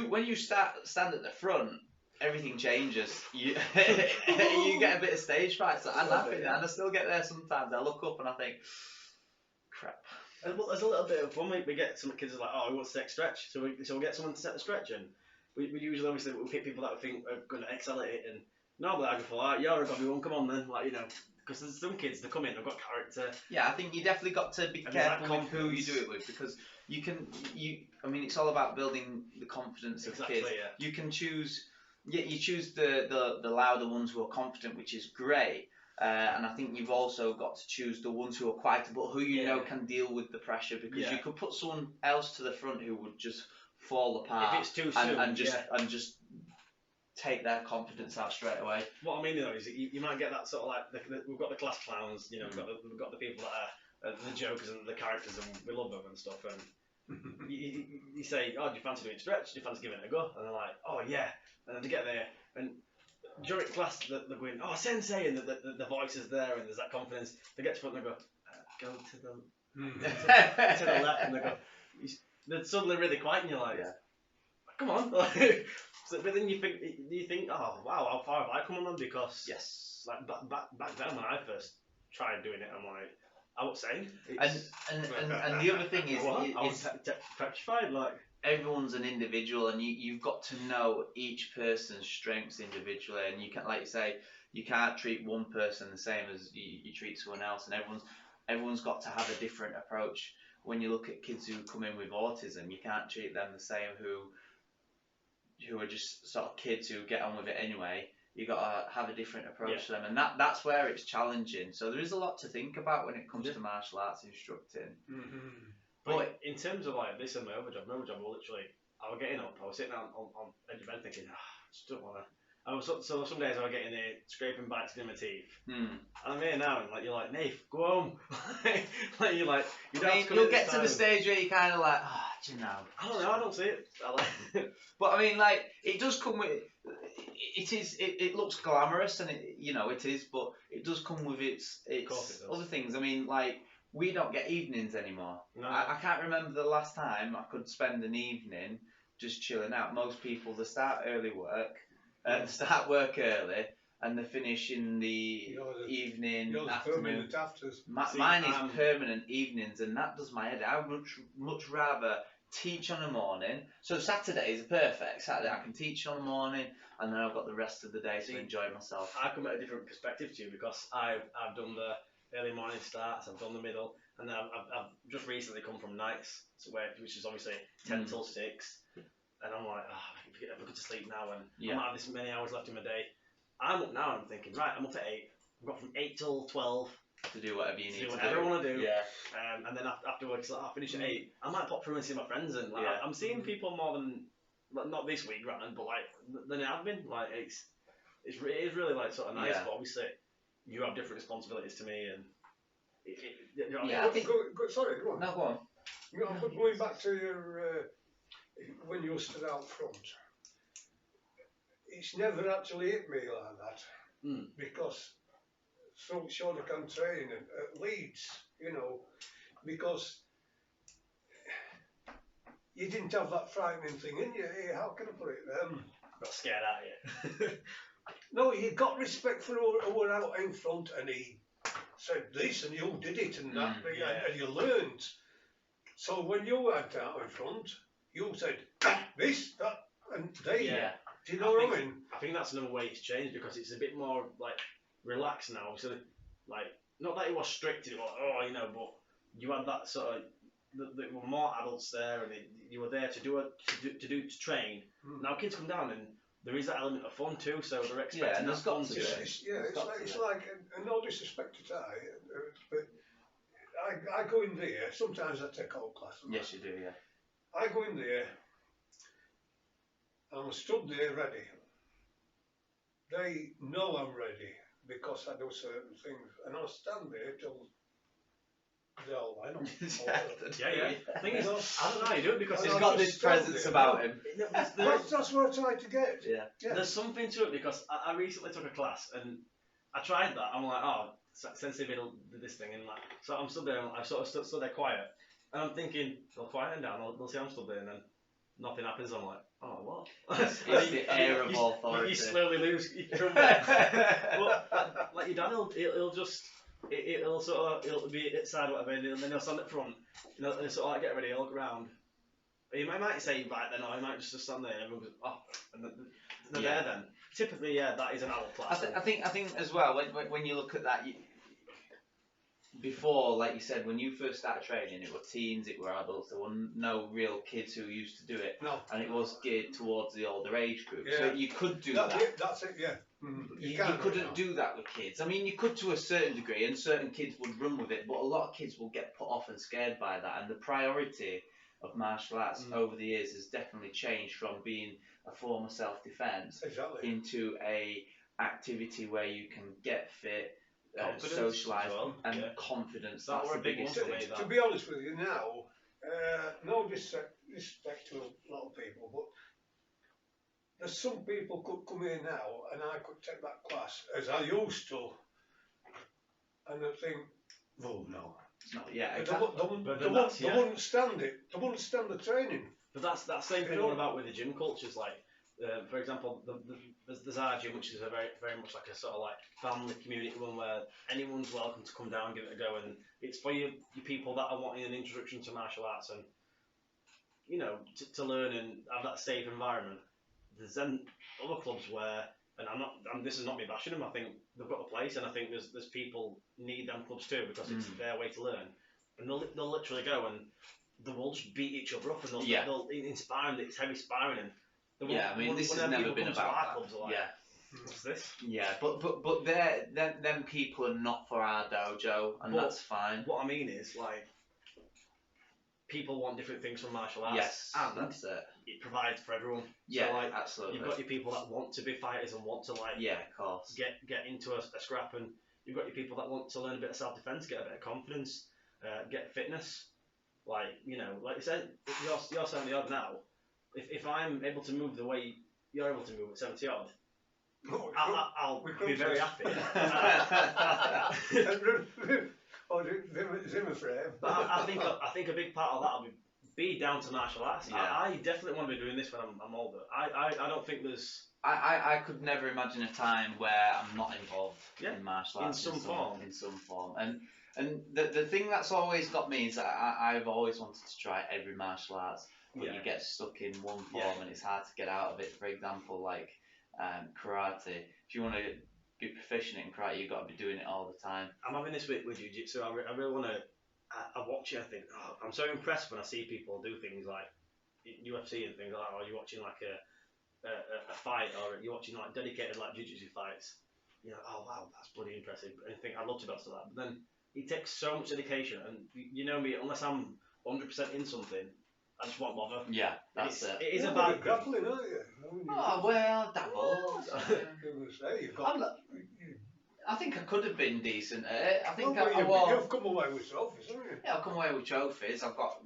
When you stand at the front, everything changes. You get a bit of stage fright, and I still get there sometimes. I look up and I think, crap. And there's a little bit of fun. We get some kids are like, oh, we want to set stretch, so we'll get someone to set the stretch, and we usually obviously we'll pick people that we think are going to excel at it, and normally I go for like, you're a gobby one, come on then, like, you know, because there's some kids that come in, they've got character. Yeah, I think you definitely got to be careful with who you do it with, because I mean, it's all about building the confidence of kids. Yeah. You can choose, you choose the louder ones who are confident, which is great. And I think you've also got to choose the ones who are quieter, but who you know can deal with the pressure, because you could put someone else to the front who would just fall apart if it's too soon, and just take their confidence out straight away. What I mean though is that you might get that sort of like we've got the class clowns, you know, we've got the people that are the jokers and the characters, and we love them and stuff. And you say, oh, do you fancy doing stretch? Do you fancy giving it a go? And they're like, oh yeah. And then they get there, and during class they're going, oh, Sensei, and the voice is there, and there's that confidence. They get to front and they go, go to the left, and they go. They're suddenly really quiet, and you're like, come on. So, but then you think, oh wow, how far have I come on? Because like back then when I first tried doing it, I'm like, I was saying, and the other thing is, I was petrified. Like, everyone's an individual, and you've got to know each person's strengths individually, and you can't, like you say, you can't treat one person the same as you treat someone else, and everyone's got to have a different approach. When you look at kids who come in with autism, you can't treat them the same who are just sort of kids who get on with it anyway. You got to have a different approach to them, and that's where it's challenging. So there is a lot to think about when it comes to martial arts instructing. But in terms of like this and my other job, was literally, I was getting up, I was sitting on edge of bed thinking, I just don't want to. So some days I was getting there, scraping bites in my teeth. And I'm here now, and like you're like, Nath, go home. Like you're like, you'll get to the stage where you kind of like, oh, do you know? I don't know, I don't see it. But I mean, like, it does come with. It looks glamorous, and it is, but it does come with its other things. I mean, like, we don't get evenings anymore. No. I can't remember the last time I could spend an evening just chilling out. Most people, they start early work, start work early and they finish in the evening, Yours afternoon. permanent afters. Mine is permanent evenings, and that does my head. I would much rather teach on the morning. So Saturdays are perfect. Saturday I can teach on the morning, and then I've got the rest of the day to enjoy myself. I come at a different perspective to you because I've done the early morning starts, I've done the middle, and then I've just recently come from nights, which is obviously 10 till 6, and I'm like, if I go to sleep now, and I might have this many hours left in my day. I'm up now and I'm thinking, right, I'm up at 8. I've got from 8 till 12 to do whatever you need to do. Whatever I want to do. Yeah. And then afterwards, I'll finish at 8. I might pop through and see my friends, and I'm seeing people more than, not this week, granted, but than I have been. It is really sort of nice, but obviously you have different responsibilities to me, and you know what I mean? Sorry, go on. No, go on. Going back to your when you stood out front, it's never actually hit me like that because so sure I can train at Leeds, because you didn't have that frightening thing in you. How can I put it? Got scared at you. No, you got respect for who were out in front, and he said this, and you did it, and that, and you learned. So when you went out in front, you said this, that, and they. Yeah. Do you know what I mean? I think that's another way it's changed because it's a bit more relaxed now. So not that it was strict, it was, but you had that sort of. There were more adults there, and you were there to train. Now kids come down, and there is that element of fun too. So they're expecting that fun too. It's like, and no disrespect to that, but I go in there. Sometimes I take all classes. Yes, you do. Yeah. I go in there. I'm stood there ready. They know I'm ready because I do certain things, and I'll stand there till. Yeah. The thing is, I don't know how you do it because he's got this presence about him. That's what I tried to get. Yeah. There's something to it because I recently took a class and I tried that. I'm like, Sensei did this thing, and so I'm stood there and I sort of stood there quiet, and I'm thinking they'll quieten down. They'll see I'm stood there, and then nothing happens. I'm like, what? It's the air of authority. You slowly lose your but like your dad, it'll be side whatever, and then he'll stand up front, and he'll sort of get ready, he'll look around. He might say right then, or he might just stand there, and everyone goes, and they're there then. Typically, that is an adult class. I think as well when you look at that, before, like you said, when you first started training, it were teens, it were adults. There were no real kids who used to do it, and it was geared towards the older age group. So you could do that. That's it. Yeah. You couldn't do that with kids. I mean, you could to a certain degree, and certain kids would run with it, but a lot of kids will get put off and scared by that. And the priority of martial arts over the years has definitely changed from being a form of self-defense into a activity where you can get fit, socialise, and confidence. That's the biggest thing. To be honest with you now, no disrespect to a lot of people, but there's some people could come here now and I could take that class as I used to, and I think, no. They wouldn't stand it. They wouldn't stand the training. But that's that same thing about with the gym cultures. For example, there's our gym, which is a very much like a sort of family community one where anyone's welcome to come down and give it a go, and it's for your people that are wanting an introduction to martial arts and to learn and have that safe environment. There's then other clubs where, and this is not me bashing them, I think they've got the place, and I think there's people need them clubs too because it's their way to learn, and they'll literally go and they will just beat each other up, and they'll inspire them. It's heavy sparring, and this has never been about that. Clubs are what's this? Yeah, but them people are not for our dojo, and that's fine. What I mean is people want different things from martial arts. Yes, and that's it. It provides for everyone. Yeah, so, absolutely. You've got your people that want to be fighters and want to of course, get into a scrap, and you've got your people that want to learn a bit of self-defense, get a bit of confidence, get fitness. Like you said, you're 70 odd now. If I'm able to move the way you're able to move at 70 odd, I'll be very happy. Zimmer frame. But I think a big part of that will be down to martial arts. Yeah. I definitely want to be doing this when I'm older. I don't think there's. I could never imagine a time where I'm not involved in martial arts in some form. In some form. And the thing that's always got me is that I've always wanted to try every martial arts, but you get stuck in one form and it's hard to get out of it. For example, like karate. If you want to be proficient in karate, you've got to be doing it all the time. I'm having this with jiu-jitsu. I really want to. I watch it. I think I'm so impressed when I see people do things like UFC and things like that. Or you're watching like a fight, or you're watching like dedicated like jiu-jitsu fights. You know, oh wow, that's bloody impressive. And I think I'd love to be able to do that. But then it takes so much dedication, and you know me, unless I'm 100% in something, I just won't bother. Yeah, that's it. It is a bad grappling, aren't you? Oh well, dabble. I think I could have been decent at it. I think you've come away with trophies, haven't you? Yeah, I've come away with trophies. I've got,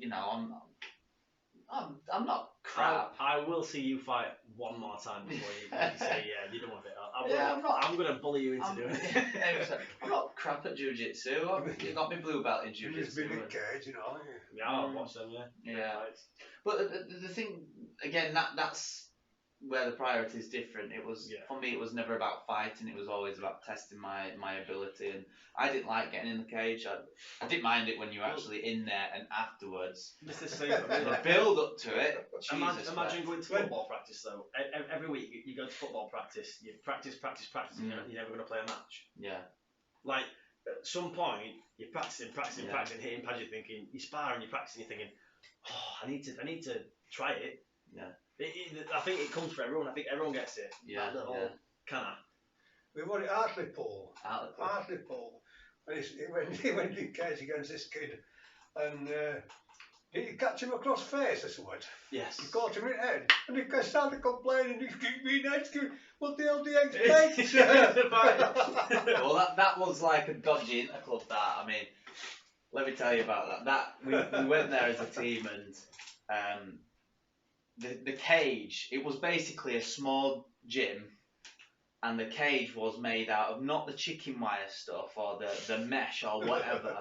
I'm not crap. I will see you fight one more time before you say, yeah, you're done with it. I'm going to bully you into doing it. I'm not crap at jiu-jitsu. You got me blue belt in jiu-jitsu. You've been in cage, you know. Yeah, I'll watch them, Yeah. But the thing, again, that's where the priority is different. It was for me. It was never about fighting. It was always about testing my ability. And I didn't like getting in the cage. I didn't mind it when you were actually in there and afterwards. Just the same. The build up to it. Imagine going to football practice though. Every week you go to football practice. You practice. And you're never going to play a match. Yeah. Like at some point you're practicing, hitting pads. You're thinking you spar and you're practicing. You're thinking, oh, I need to try it. Yeah. I think it comes for everyone. I think everyone gets it. Yeah. Kind of. We won it Hartlepool. And he went in cage against this kid. And did you catch him across face or something? Yes. He caught him in the head. And he started complaining. He's kicked me in the head. What the hell do you expect? Well, that was like a dodgy interclub, that. I mean, let me tell you about that. We went there as a team, and the cage, it was basically a small gym, and the cage was made out of not the chicken wire stuff or the mesh or whatever.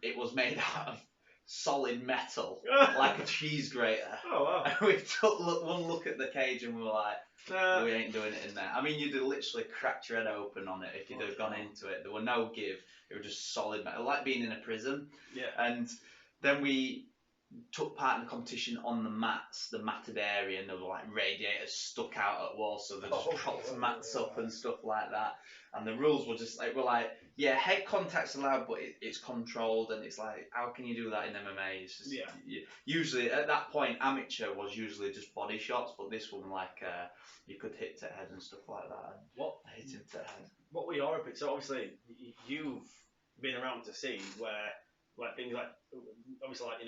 It was made out of solid metal, like a cheese grater. Oh wow. And we took one look at the cage and we were like, we ain't doing it in there. I mean, you'd have literally cracked your head open on it if you'd have gone into it. There were no give. It was just solid metal, like being in a prison. Yeah. And then we took part in the competition on the mats, the matted area, and there were like radiators stuck out at walls, so they just propped mats up and stuff like that. And the rules were just like, head contact's allowed, but it's controlled, and it's like, how can you do that in MMA? It's just, usually at that point, amateur was usually just body shots, but this one, like, you could hit to head and stuff like that. Hit him to head. What were your opinions? So obviously you've been around to see where, like things like, obviously like,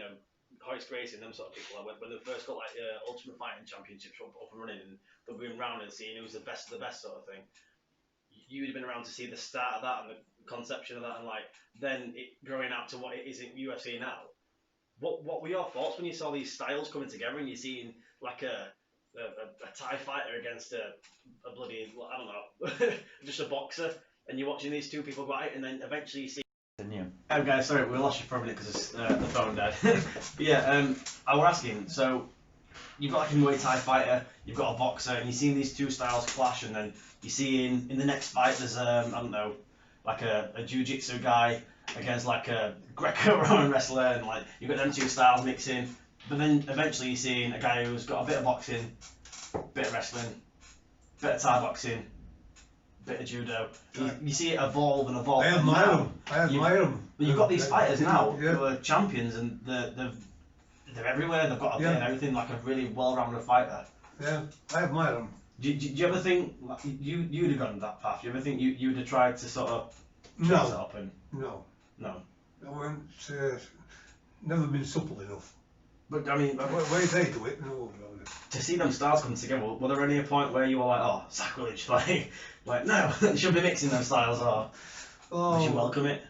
hoist racing, them sort of people, like when they first got like Ultimate Fighting Championships up and running, and they're going round and seeing who's the best of the best sort of thing. You would have been around to see the start of that and the conception of that, and like then it growing out to what it is in UFC now. What were your thoughts when you saw these styles coming together and you're seeing like a Thai fighter against a bloody, I don't know, just a boxer, and you're watching these two people go at it, and then eventually you see. Oh guys, sorry, we lost you for a minute because the phone died. But I was asking, so you've got like a Muay Thai fighter, you've got a boxer, and you're seeing these two styles clash, and then you see in the next fight there's I don't know, like a jiu-jitsu guy against like a Greco-Roman wrestler, and like you've got them two styles mixing, but then eventually you're seeing a guy who's got a bit of boxing, bit of wrestling, bit of Thai boxing, bit of judo. You see it evolve and evolve. I admire them. But you've got these fighters now who are champions, and they're everywhere. They've got a bit of everything, like a really well-rounded fighter. Yeah, I admire them. Do you ever think like, you'd have gone that path? Do you ever think you'd have tried to sort of change that up? No. I went. Never been supple enough. But I mean, the way they do it, no. To see them styles come together, were there any point where you were like, oh, sacrilege, like no, you should be mixing them styles, or would you welcome it?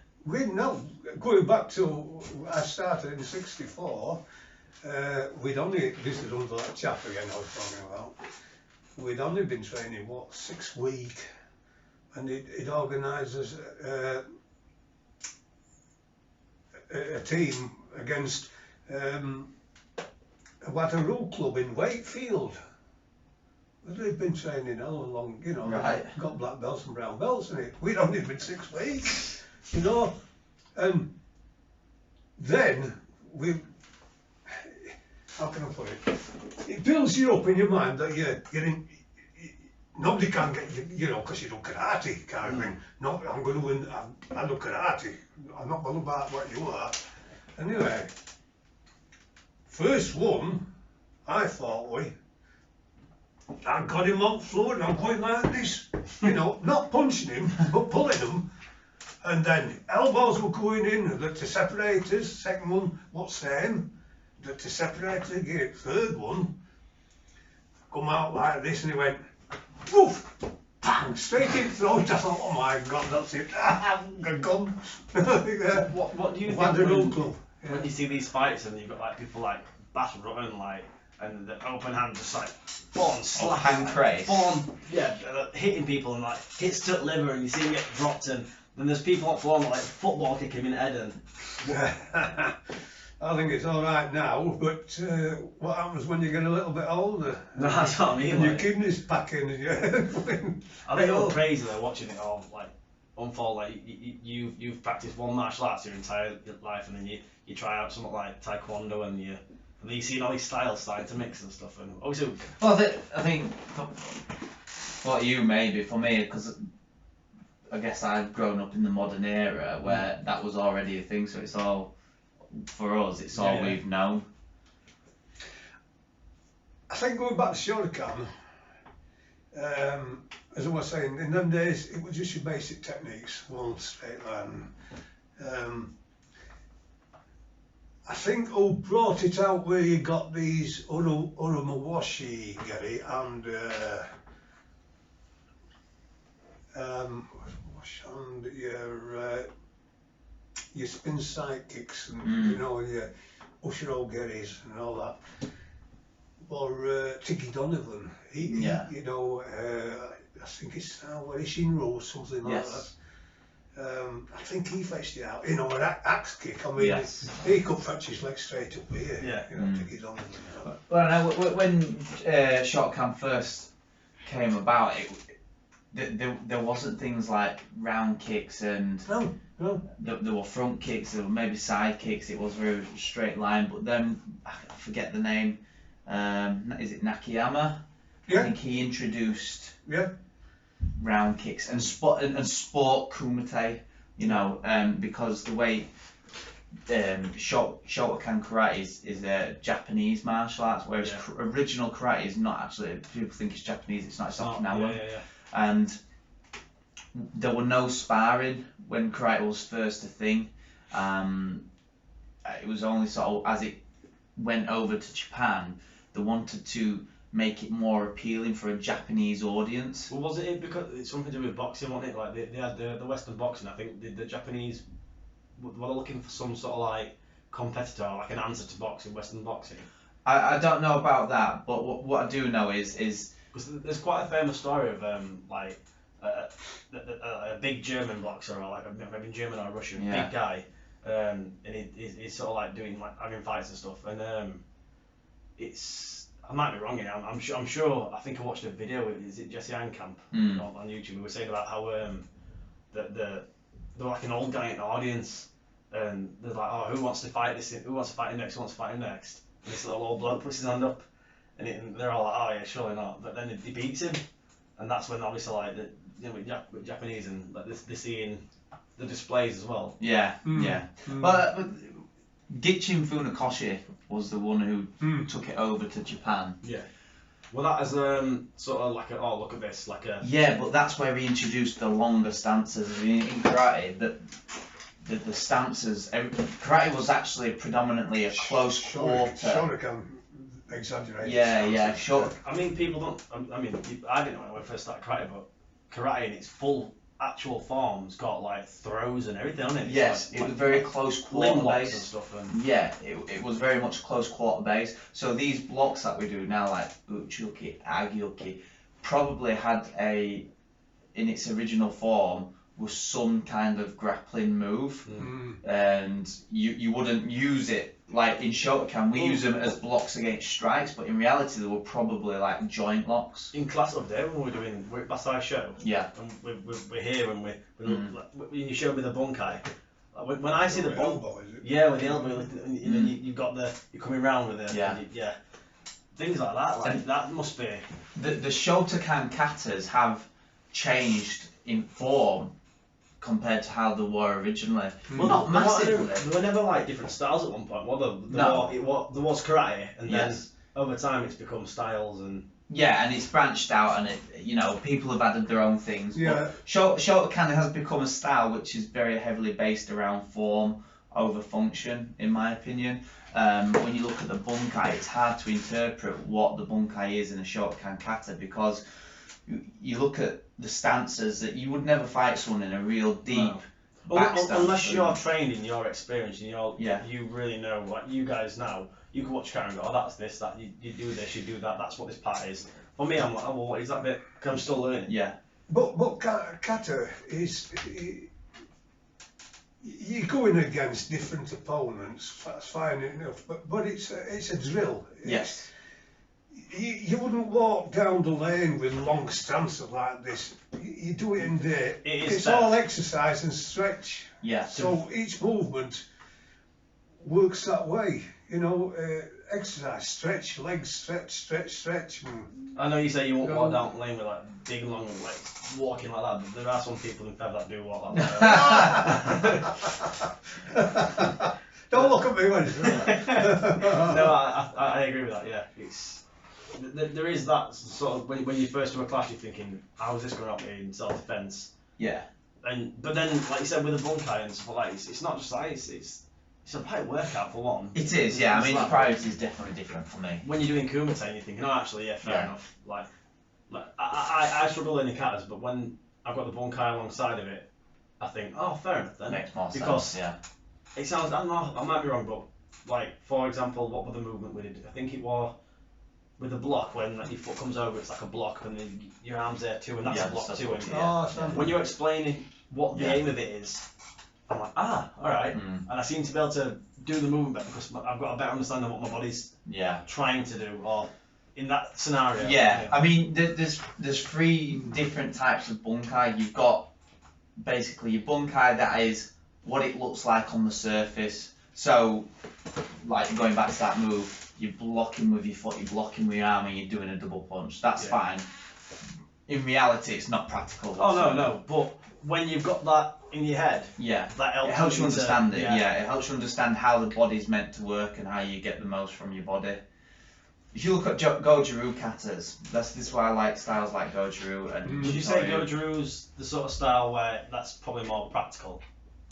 Going back to I started in '64, we'd only, this is under that chap again I was talking about, we'd only been training 6 weeks, and it organises a team against a Waterloo club in Wakefield. they've been training all along, you know, Right. got black belts and brown belts in it. We'd only been 6 weeks, you know, and then how can I put it? It builds you up in your mind that you're in, nobody can get you know, because you do karate kind of thing. No, I'm going to win. I do karate. I'm not bothered about what you are. Anyway, first one, I thought I got him on the floor and I'm going like this, you know, not punching him, but pulling him. And then elbows were going in, the separators. Second one, what's same? The separator again. Third one, come out like this, and he went, woof, bang, straight in the throat. I thought, oh my God, that's it. I'm gone. What do you think when you see these fights and you've got like people like battle running like and the open hand just like on slapping craze. on hitting people and like hits to the liver and you see him get dropped and then there's people on the floor like football kick him in the head and I think it's all right now, but what happens when you get a little bit older? No, that's what I mean. And your Like, kidneys packing and I think it's crazy though watching it all like unfold. Like you've practiced one martial arts your entire life, and then you try out something like taekwondo, and then you see all these styles starting to mix and stuff. And obviously, Well, I think for you maybe, for me, because I guess I've grown up in the modern era where that was already a thing, so it's all, for us, it's all we've known. I think going back to Shotokan, as I was saying, in them days it was just your basic techniques, one straight line. I think who brought it out where you got these Urumawashi Gary and your spin side kicks and you know your Ushiro Geris and all that. Or Tiki Donovan, he you know, I think it's Ishinro or something like that. I think he fetched it out, you know, an axe kick. I mean, he could fetch his leg straight up here. You know, Tiki Donovan. Well, no, when Shotokan first came about, there wasn't things like round kicks and no. There were front kicks, there were maybe side kicks. It was very straight line, but then I forget the name. Is it Nakayama? Yeah. I think he introduced Yeah. round kicks and sport kumite. You know, because the way Shotokan karate is a Japanese martial arts, whereas original karate is not actually. People think it's Japanese. It's not. It's Okinawan. And there were no sparring when karate was first a thing. It was only sort of as it went over to Japan, they wanted to make it more appealing for a Japanese audience. Well, was it because it's something to do with boxing, wasn't it? Like they had the Western boxing. I think the Japanese were looking for some sort of like competitor, like an answer to boxing, Western boxing. I don't know about that, but what I do know is because there's quite a famous story of like a big German boxer, or like maybe German or Russian, big guy, and he's sort of like doing like having fights and stuff, and it's. I might be wrong here. I'm sure. I think I watched a video. Is it Jesse Ankamp on YouTube? We were saying about how they're like an old guy in the audience, and they're like, oh, who wants to fight this? Who wants to fight him next? Who wants to fight him next? And this little old bloke puts his hand up, and they're all like, oh yeah, surely not. But then he beats him, and that's when obviously like with Japanese and like they're seeing the displays as well. But Gichin Funakoshi was the one who took it over to Japan. Well, that is sort of like look at this, like a. Yeah, but that's where he introduced the longer stances in karate. The stances. Karate was actually predominantly a close quarter. Shotokan exaggerated. Yeah. Short. I mean, people don't. I mean, I didn't know when I first started karate, but karate in its full actual form's got like throws and everything on it. Yes, it was very close quarter base and stuff. And yeah, it was very much close quarter base. So these blocks that we do now, like uchuki, agyoki, probably had in its original form was some kind of grappling move, and you wouldn't use it like in Shotokan, we use them as blocks against strikes, but in reality, they were probably like joint locks. In class of day when we're last I show. Yeah. And we're here and when you showed me the bunkai. When I see the bunkai, yeah, with the elbow, you know, you've got you're coming round with it. Yeah. Things like that. Like that must be. The Shotokan katas have changed in form compared to how they were originally. Well, not massively. There were never like different styles at one point. Well, there was karate, and then over time it's become styles and. Yeah, and it's branched out, and people have added their own things. Yeah. But Shotokan has become a style which is very heavily based around form over function, in my opinion. When you look at the bunkai, it's hard to interpret what the bunkai is in a Shotokan kata because you look at the stances that you would never fight someone in a real deep back stance. Unless you're trained in your experience and you really know what you guys know. You can watch Karen and go, oh, that's this, that you do this, you do that. That's what this part is. For me, I'm like, oh, well, what is that bit? Because I'm still learning. Yeah. But kata is you're going against different opponents. That's fine enough. But it's a drill. Yes. You wouldn't walk down the lane with long stances like this. You do it in there. It's all exercise and stretch. Yeah. So each movement works that way. Exercise, stretch, legs, stretch. I know you say you won't walk down the lane with like big long legs, walking like that, but there are some people in Fev that do walk like that. Don't look at me when you say that. No, I agree with that. Yeah, there is that sort of when you first do a class, you're thinking, how is this going to help me in self-defense? Yeah. But then, like you said, with the bunkai and stuff like that, it's not just that. It's a light workout for one. It is, yeah. I mean, the priority is definitely different for me. When you're doing kumite, you're thinking, oh, actually, yeah, fair enough. Like I struggle learning katas, but when I've got the bunkai alongside of it, I think, oh, fair enough then. Makes more because sense, yeah. It sounds, I don't know, I might be wrong, but like, for example, what was the movement we did? I think it was with the block, when like, your foot comes over, it's like a block, and then your arm's there too, and that's a block too. And when you're explaining what the aim of it is, I'm like, alright. And I seem to be able to do the movement better because I've got a better understanding of what my body's trying to do, or in that scenario. Yeah, I mean, there's 3 different types of bunkai. You've got basically your bunkai that is what it looks like on the surface. So, like going back to that move, you're blocking with your foot, you're blocking with your arm, and you're doing a double punch. That's fine. In reality, it's not practical. Oh no, but when you've got that in your head, that helps you understand it. Yeah, it helps you understand how the body's meant to work and how you get the most from your body. If you look at Goju-ryu katas, this is why I like styles like Goju-ryu and. Did you say Goju-ryu's the sort of style where that's probably more practical?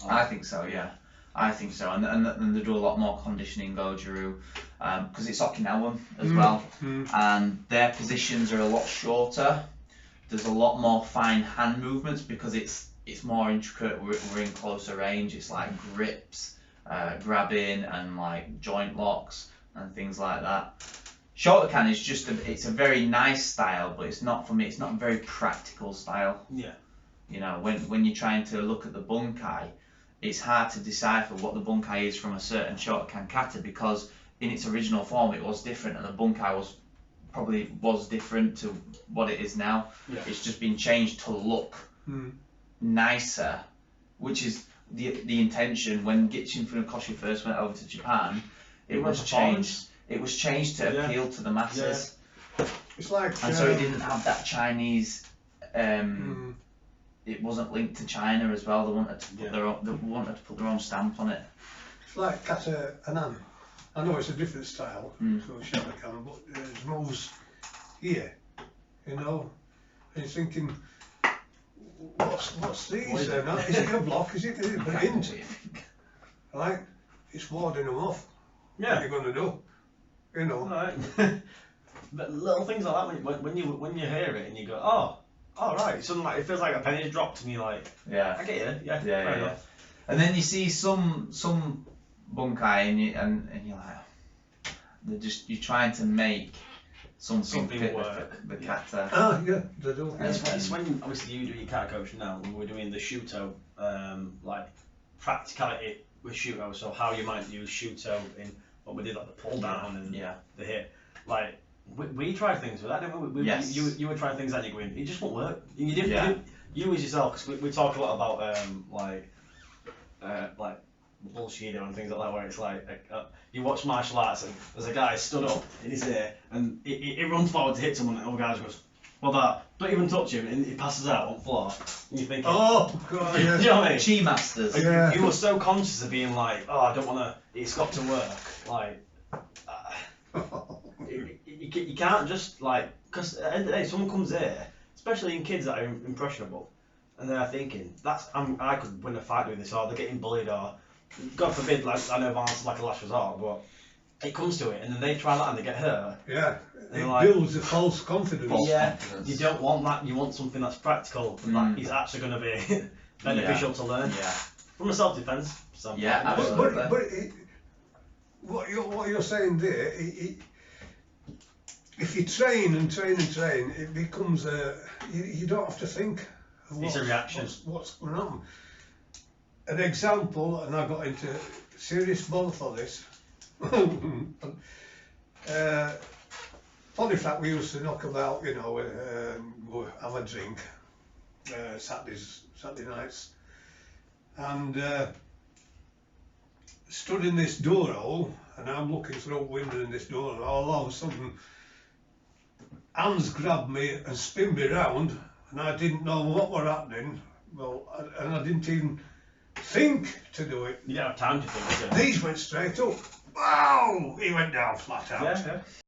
I think so. Yeah, I think so, and they do a lot more conditioning Goju-ryu because it's Okinawan as well, and their positions are a lot shorter. There's a lot more fine hand movements because it's more intricate. We're in closer range. It's like grips, grabbing, and like joint locks and things like that. Shotokan is just it's a very nice style, but it's not for me. It's not a very practical style. Yeah. When you're trying to look at the bunkai, it's hard to decipher what the bunkai is from a certain Shotokan kata because in its original form it was different, and the bunkai was different to what it is now. Yeah. It's just been changed to look nicer, which is the intention. When Gichin Funakoshi first went over to Japan, it was changed. It was changed to appeal to the masses. Yeah. It's like, and so it didn't have that Chinese. It wasn't linked to China as well. They wanted to put their own. They wanted to put their own stamp on it. It's like kata anan. I know it's a different style, so Shotokan, but there's moves here, and you're thinking, what's these? Is it a block? Is it a hint? Right? It's warding them off. Yeah. What are you gonna do? Right. But little things like that when you hear it and you go, oh right, something like it feels like a penny dropped, and you're like, I get you, fair enough. And then you see some bunkai and you're like, you're trying to make something fit work. The kata. Oh yeah, they do. It's when obviously you do your kata coach now, when we're doing the shuto, like practicality with shootout. So how you might use shootout in what we did, like the pull down and the hit. Like we tried things with that, didn't we? Yes. You were trying things and you're going, it just won't work. You didn't. You as yourself, because we talk a lot about like bullshit and things like that, where it's like you watch martial arts and there's a guy stood up in his ear and he runs forward to hit someone and the other guy just goes, well, that, don't even touch him, and he passes out on the floor. And you're thinking, oh god, do you know what I mean? Chi masters. Yeah. You were so conscious of being like, oh, I don't want to, it's got to work. Like, you can't just like, because at the end of the day, someone comes here, especially in kids that are impressionable, and they're thinking, I could win a fight doing this, or they're getting bullied, or God forbid, like I know violence is like a last resort, but it comes to it, and then they try that and they get hurt. Yeah, it like, builds a false confidence. You don't want that. You want something that's practical, that is actually going to be beneficial to learn. Yeah. From a self-defense standpoint. Yeah, absolutely. But what you're saying there, if you train and train and train, it becomes you don't have to think. It's a reaction. What's going on? An example, and I got into serious bother for this. Funny fact, we used to knock about, go have a drink Saturday nights, and stood in this door hole, and I'm looking through a window in this door, and all of a sudden, hands grabbed me and spun me round, and I didn't know what were happening. Well, and I didn't even think to do it. You don't have time to think. These went straight up. Wow! He went down flat out. Yeah.